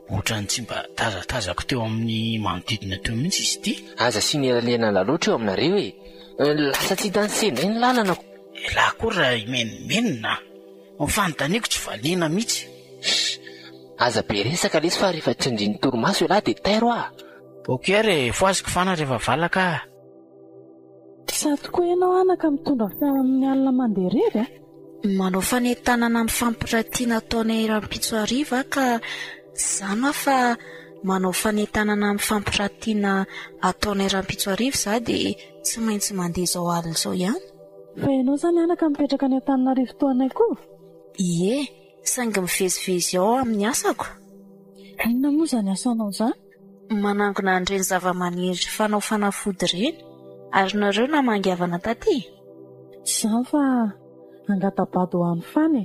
Ohatrany tsy mba tazatazako teo amin'ny manodidina teo mihitsy izy ity. Aza sy nielalena laloatra eo aminareo e. Lasa tsy hitany sendra ny lalana. Laha koa raha imenomenona, mifanontaniako tsy valiana mihitsy. Aza be resaka lesy fa rehefa tsindrin'ny torimaso e lahy dia tairo ah. Ok re, foaziko fana rehefa valaka. Sady koa ianao anaka mitondra fiara amin'ny alina mandeha irery a? Manao fanentanana amin'ny fampiratiana ataona Rampitsoariva ka zany fa manao fanentanana amin'ny fampiratiana ataona Rampitsoariva za dia tsy maintsy mandeha izao alina izao ihany. Fa ianao zany anaka mipetraka any Antananarivo toanay koa? Ie, saingy mivezivezy ao amin'ny asako. Inona moa zany asanao zany? Manangona an'ireny zava-maniry fanao fanafody ireny. Ary nareo na mangiavana taty? Izany fa angatabady ho an'ny fany.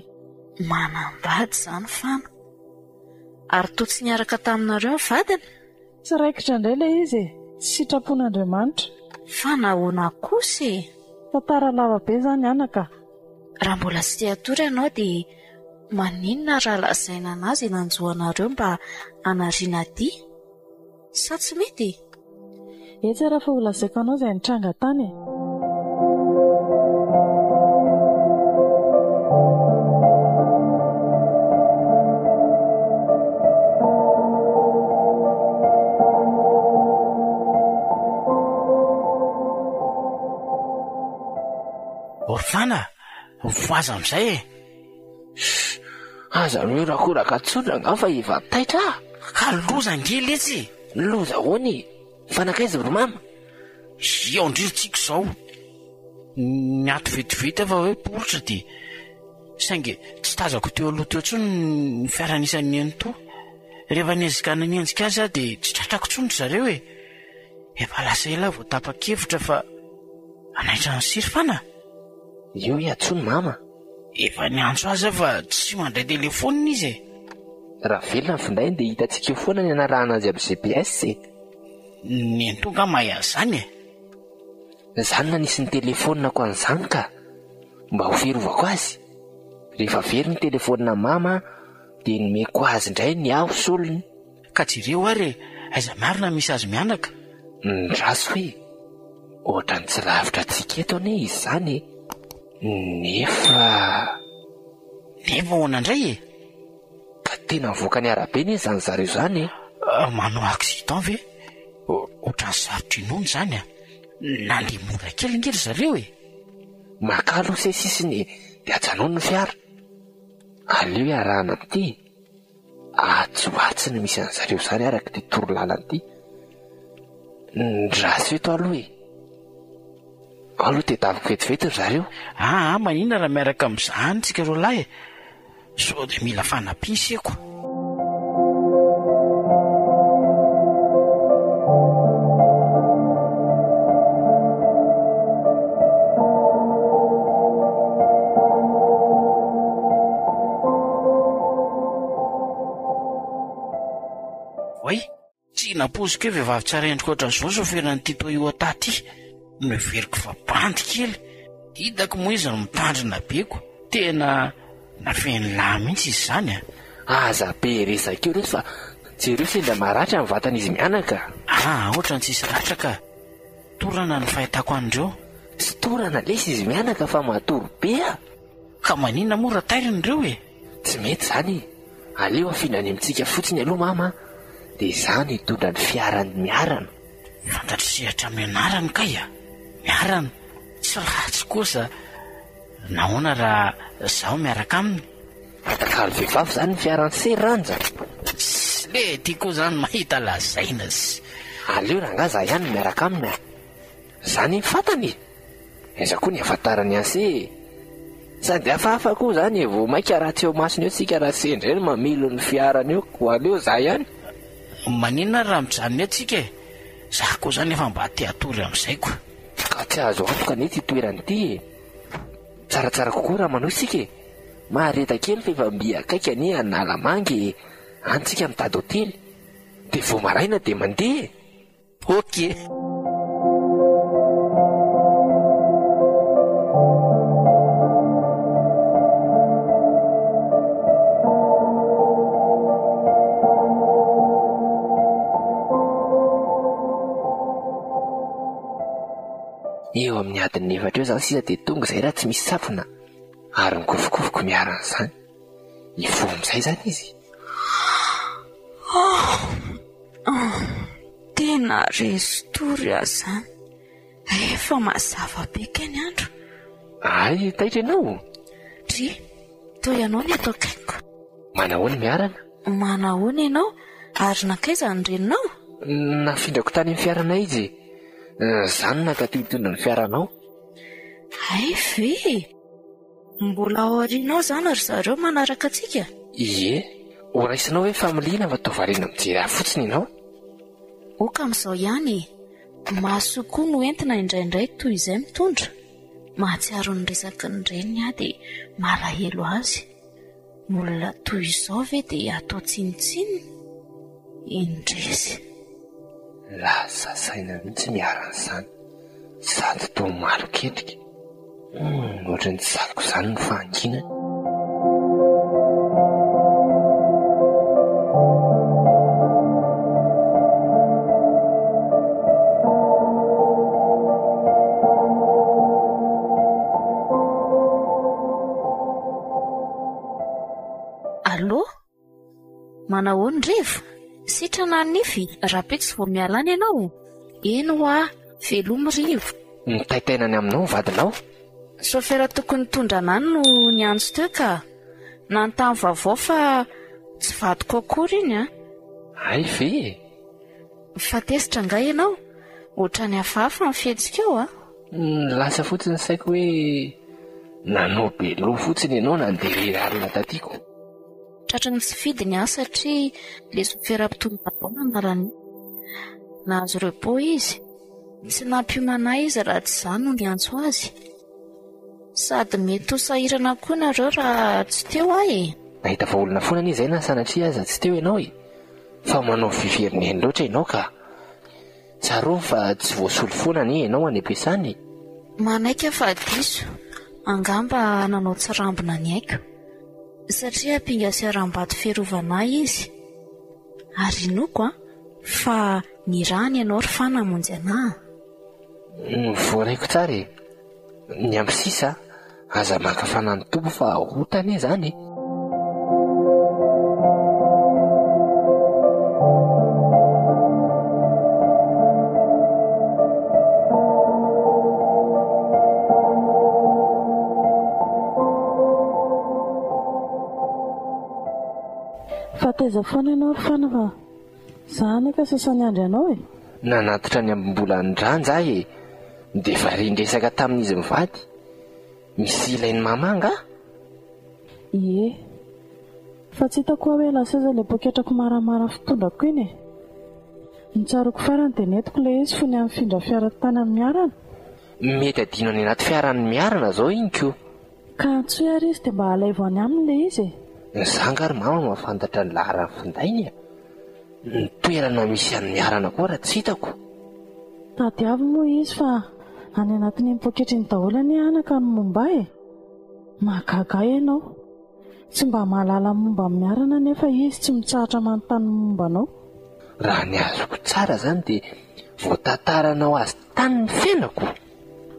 Manambady zany fana. Ary toa tsy niaraka taminareo ny vadiny? Tsy raikitra indray ilay izy e. Tsy sitrapon'Andriamanitra. Fa nahoana kosa e. Tantara lava be zany anaka. Raha mbola tsy tia tory ianao dia maninona raha lazaina anazy nanjoanareo mba hanariana dia? Sa tsy mety? Etsy raha fa olazaiko anao izay nitranga tany e. Orfana, voaza amin'izay e. Aza hoe raha koa raka tsotra nga fa efa taitra. Ka loza ngely etsy. Loza hoany fanakaiza romama. Eo ndriritsiko izao. Niato vetivety fa hoe poritra dia saingy tsy tazako teo aloha teo tsony ny fiaranisan'ny eny to. Rehefa niezikana ny endrika azy dia tsy tratrako tsony zareo e. Efa lasa ela vao tapa-kevitra fa anaitra ny siry fana. Io iatsony mama. Efa niantso aza fa tsy mandray telefonina izy e. Raha velona ny finday dia hitantsika foana ny anarahana azy amin'ny GPS e. Ny entonga mahay an'izany e. Zany na nisy ny telefonina ko an'izany ka mba ho fiarovako azy. Rehefa very ny telefonina mama dia nomeko azy indray ny aho solony. Ka jireo ary aiza marina misy azy mianaka. Ndraso hoe ohatrany tsy lavitra antsika eto ane izy zany e. Nefa hoana indray e. Ka tena mivoaka ny arabe ny zany zareo zany e. Manao accident ve? Ohatrany sarotra inono zany a. Nandeha mora kely ngery zareo e. Makalo se sisiny dia ajanony ny fiara. Aleo iarahana amin'ity. Atsoatsy ny misy an'zareo zany araka ty toro lalana ity. Ndraso eto aloha e. Aloha dia daviko vetivety ry zareo. Manina raha miaraka amin'izany tsika roa lahy e. So dia mila fanampiseko. Oay, tsy napoziko hoe vehivavy tsara endrika ohatran'izao soferan'ity Toyota ity. Noveriko fa bandy kely. Hitako moa izy no mitandrina beko. Tena nafeny lahy mihitsy izy zany a. Aza be resaka eo reto fa jereo sendra maratra amin'ny vatan'izy mianaka. Ohatrany tsisy ratra ka. Torana ny fahitako an'ireo. Tsy torana lesy izy mianaka fa matory be a. Ka maninona moa raha tairiny ireo e. Tsy mety zany. Aleo afinany amintsika fotsiny aloha mama. Dia izany hitondra ny fiarany miarana. Fantatry sehatra mianarany kay a. Miarana tsy ratsy kosa. Nahoana raha zaho miaraka aminy. Atakalo vehivavy zany ny fiarany seranja. Tsy le tiako zany mahita lazaina sy. Aleo rangaza ihany miaraka aminy. Zany ny fantany. Aiza koa ny afantarany anse. Sady hafahafa koa zany vao maika raha tsy eo masony eo tsika raha sendra eny mamilo ny fiarany eo. Ko aleo za ihany. Maninona raha mijanony atsika e. Za koa zany efa mba te hatory amin'izay koa. Ka tsy azo antoka anie ty toerany ity e. Tsaratsara kokoa raha manao isika e. Mahareta kely fa efa mbi akaiky anie an'Alamangy antsika mitady hotely. Dia vao maraina dia mandeha. Ok. Eo amin'ny adiny 4 eo zaho sisa dia tonga izay raha tsy misy safina ary mikofokovoko miaran'izany. Ivo amin'izay zany izy. Tena restory aho izany. Efa mazava be keny andro. Ay, taitra ianao. Dry, toa ianao ny atao akaiko. Manahoana miarana? Manahoana ianao? Ary nankaiza ny reninao? Nafindrako tany amin'ny fiaranay izy. Zany nakaty hitondra ny fiaranao. Ay ve? Mbola ao aorianao zany ary zareo manaraka antsika? Ie, ho raisinao hoe familiana fa tao variana mijery ahy fotsiny ianao. Oka amin'izao ihany, maso koa no entina indraindray toy izay mitondra. Mahatsiaro ny resaky ny reniny aho dia malahelo azy. Olona toy izao ve dia atao tsinitsininy? Indresy. Lasa saina mihitsy miaran'izany. Sady toa malo ketrika. Ohatran'ny tsy zaloko izany ny fahanginany. Allo? Manahoana revo? Sitrana ny nify, rapety sy vao mialana ianao. Eno hoa, velomy rivo. Nitaitainany aminao ny vadinao? Sofera tokony tondrana any no niantso teo ka. Nantany vaovao fa tsy vadiko akory iny a. Ay ve? Fa tesitra nga ianao? Ohatrany hafahafa ny fihetsika eo a. Lasa fotsiny saiko hoe nanao be lo fotsiny ianao nandeha rarina tatiako. Tratra ny tsy fidy ny asa satria le sofera mpitondram-baovao nanarany. Nahazo repos izy. Tsy nampiomana izy raha tsy izany no niantso azy. Sady mety ho sahirana koa nareo raha tsy teo ahy e. Nahita fa olona foana ny izay na sanatria aza tsy teo ianao e. Fa manao viverineny loatra ianao ka. Tsaro fa tsy voasolo foana ny ianao any am-piasany. Manaika fa diso. Angamba nanao tsarambina ny aiko. Satria pinga siaram-bato fiarovana izy. Ary inoko fa ny rany ianao ry fa namonjy anahy. Voaraiko tsara e. Ny ambisisa aza makafana ny tompo fa hotany zany. Fa taiza foana ianao ry fana fa zany ka sasany andro ianao e. Nanatitra ny ambombola ny ranja e. Dia varindresaka tamin'izy mivady. Misy ilainy mamanga? Ie. Fa tsy hitako hoe lasa iza ilay poketrako maramara fitondrako iny e. Ny tsaroko farany dia netiko ilay izy fony amin'ny findra fiara tany amin'ny miarana. Mety adino any anaty fiarany miarana zao iny ko. Ka antsoy ary izy dia mba halaivo any aminy ilay izy e. Zangary mama mahafantatra ny laharany findainy a. Ny toerana misy any miarana koa raha tsy hitako. Tadiavo moa izy fa any anatin'ny poketra ny daholo ny anaka ny momba e. Mahagaga ianao. Tsy mba mahalala momba miarana nefa izy tsy mitsahatra manontany momba anao. Raha ny azoko tsara zany dia voatantaranao azy tany ny fiainako.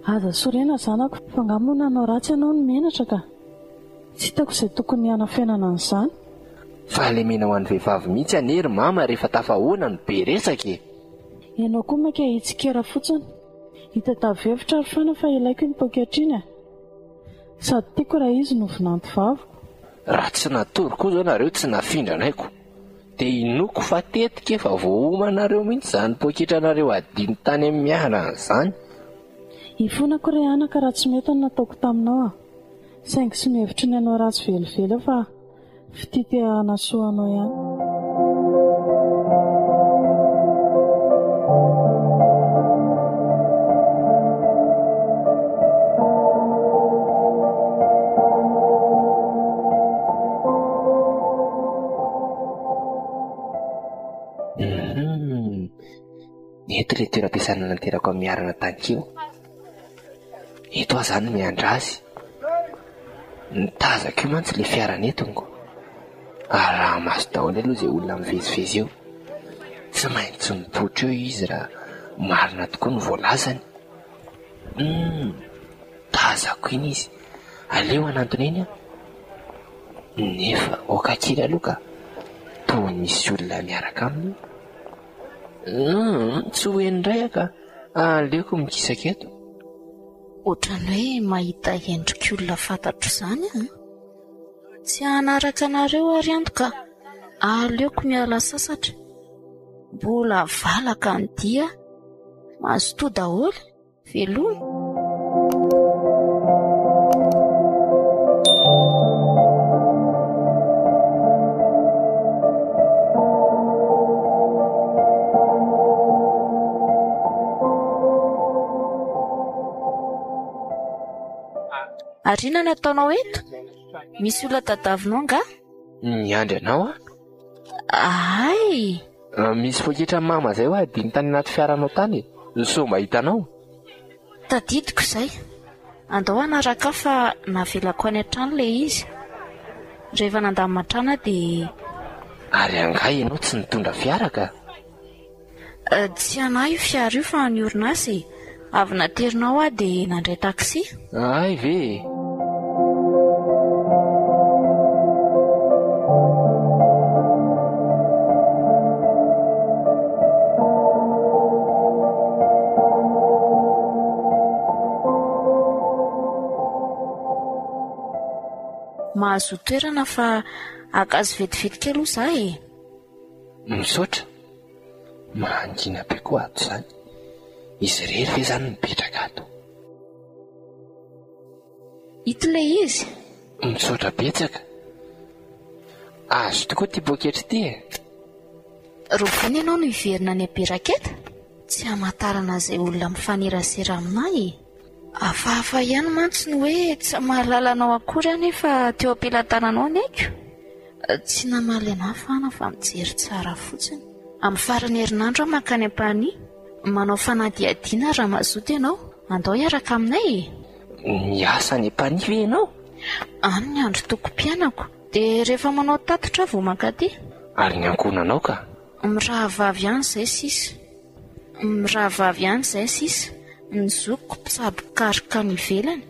Aza sorena zanako fa angamba nanao ratsy ianao ny menatra ka. Tsy hitako izay tokony hanafiainana an'izany. Fahalemena ho an'ny vehivavy mihitsy anery mama rehefa tafahoana no be resaka e. Ianao koa maika hitsikera fotsiny. Hita tavevitra ary fana fa ilaiko ny poketra iny. Sady tiako raha izy no vinanto vavo. Raha tsy natory koa zao nareo tsy nafindra anaiko. Dia inoko fa tetika efa voahomanareo mihitsy izany poketra nareo adino tany amin'ny miarana izany. Ifonako ray anaka raha tsy mety ny nataoko taminao a. Saingy sy mihevitra ny anao ratsy velively fa fitity hanasoanao ihany. Eto ilay toeram-piasana nanterako amin'ny miarana tankio. Eto aho zany miandra azy. Nitazako io mantsy ilay fiarana etongko. Ary raha maso daholo aloha izay olona mivezivezy eo. Tsy maintsy mipoitra eo izy raha marina tokoa ny voalazany. Tazako iny izy. Aleo anantony eny a. Nefa okakiry aloha ka toa misy olona miaraka aminy. Tsy ho endray ka aleoko mikisaka eto. Ohatrany hoe mahita endrik'olona fantatro izany a. Tsy hanaraka anareo ary antoka, aleoko miala sasatra. Mbola valaka ny dia, mazotoa daholo, velona. Arina ny ataonao eto? Misy olona tadavinao nga? Niandry anao a? Ay! Misy poketra mama zay ho adiny tany anaty fiaranao tany. So mba hitanao? Tadidiko izay. Andao anaraka fa navelako any an-trano ilay izy. Rehefa nandamina trano dia... Ary angaha ianao tsy nitondra fiara ka? Tsy anahy io fiara io fa ny orinasa. Avy naterinao dia nandray taksi. Ay ve? Mahazo toerana fa akazo vetivety aloha izaho e. Misaotra. Mangina be koa ato izany. Izy rery ve izany mipetraka ato? Ito ilay izy. Misaotra betsaka. Azo tokoa ty poketra ty e. Rovony ianao no hiverina any Beraketa? Tsy hamantarana izay olona mifanerasera aminahy e. Hafahafa ihany mantsy ny hoe tsy mahalala anao akory anefa teo am-pelantananao ny aiko. Tsy namaly anahy fana fa mijery tsara fotsiny. Amin'ny farany herinandro aho mankany am-pany, manao fanadihadiana raha mazoto ianao. Andao hiaraka aminay e. Miasa any am-pany ve ianao? Any ny andro tokom-pianako. Dia rehefa manao tatitra vao mankaty. Ary ny ankonanao ka? Mirahavavy ihany izay sisa. Mirahavavy ihany izay sisa. Ny zokiko mpisabo karoka ny ivelany.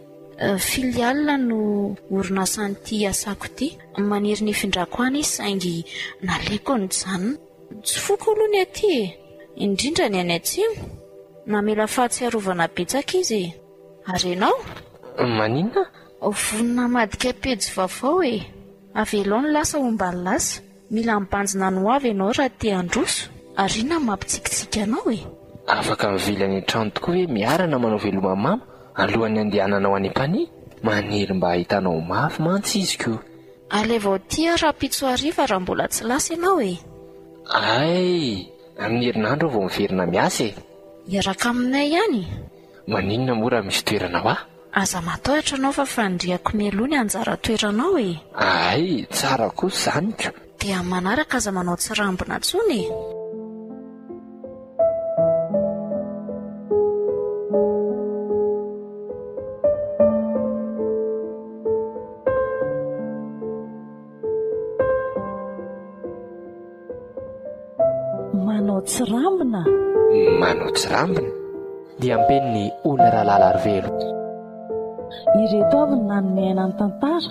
Filiala no orinasan'ity asako ity. Maniry ny findrako any izy saingy naleko ny janona. Tsy foko aloha ny aty e. Indrindra ny any atsimo. Namela fahatsiarovana betsaka izy. Ary ianao? Maninona? Vonina madika pejy vaovao e. Avelao ny lasa ombany lasa. Mila mibanjina no avy ianao raha te handroso. Arina mampitsikitsiky anao e. Afaka mivily ny trano tokoa hoe miarana manao velomamama alohan'ny andehananao any am-pany. Maniry mba hitanao mafy mantsy izy ko. Aleva tia raha pitso hariva raha mbola tsy lasa ianao e. Ay, amin'ny herinandro vao miverina miasa e. Iaraka aminay ihany. Maninona mora misy toerana ho aho? Aza matahotra anao fa fandriako mialoha ny anjara toeranao e. Ay, tsara kosa izany ko. Dia manaraka aza manao tsirambina tsony e. Manao tsirambina? Manao tsirambina? Dia ampen'ny olona rahalahy Arvelo. Ireto avy ny nanome ny tantara.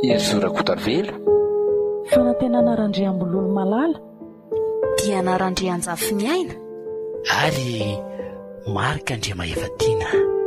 Ery Zorakota Arvelo. Fanantenana Randriambololo malala. Dia narandrianjafy ny aina. Ary marika Andriamaevatiana.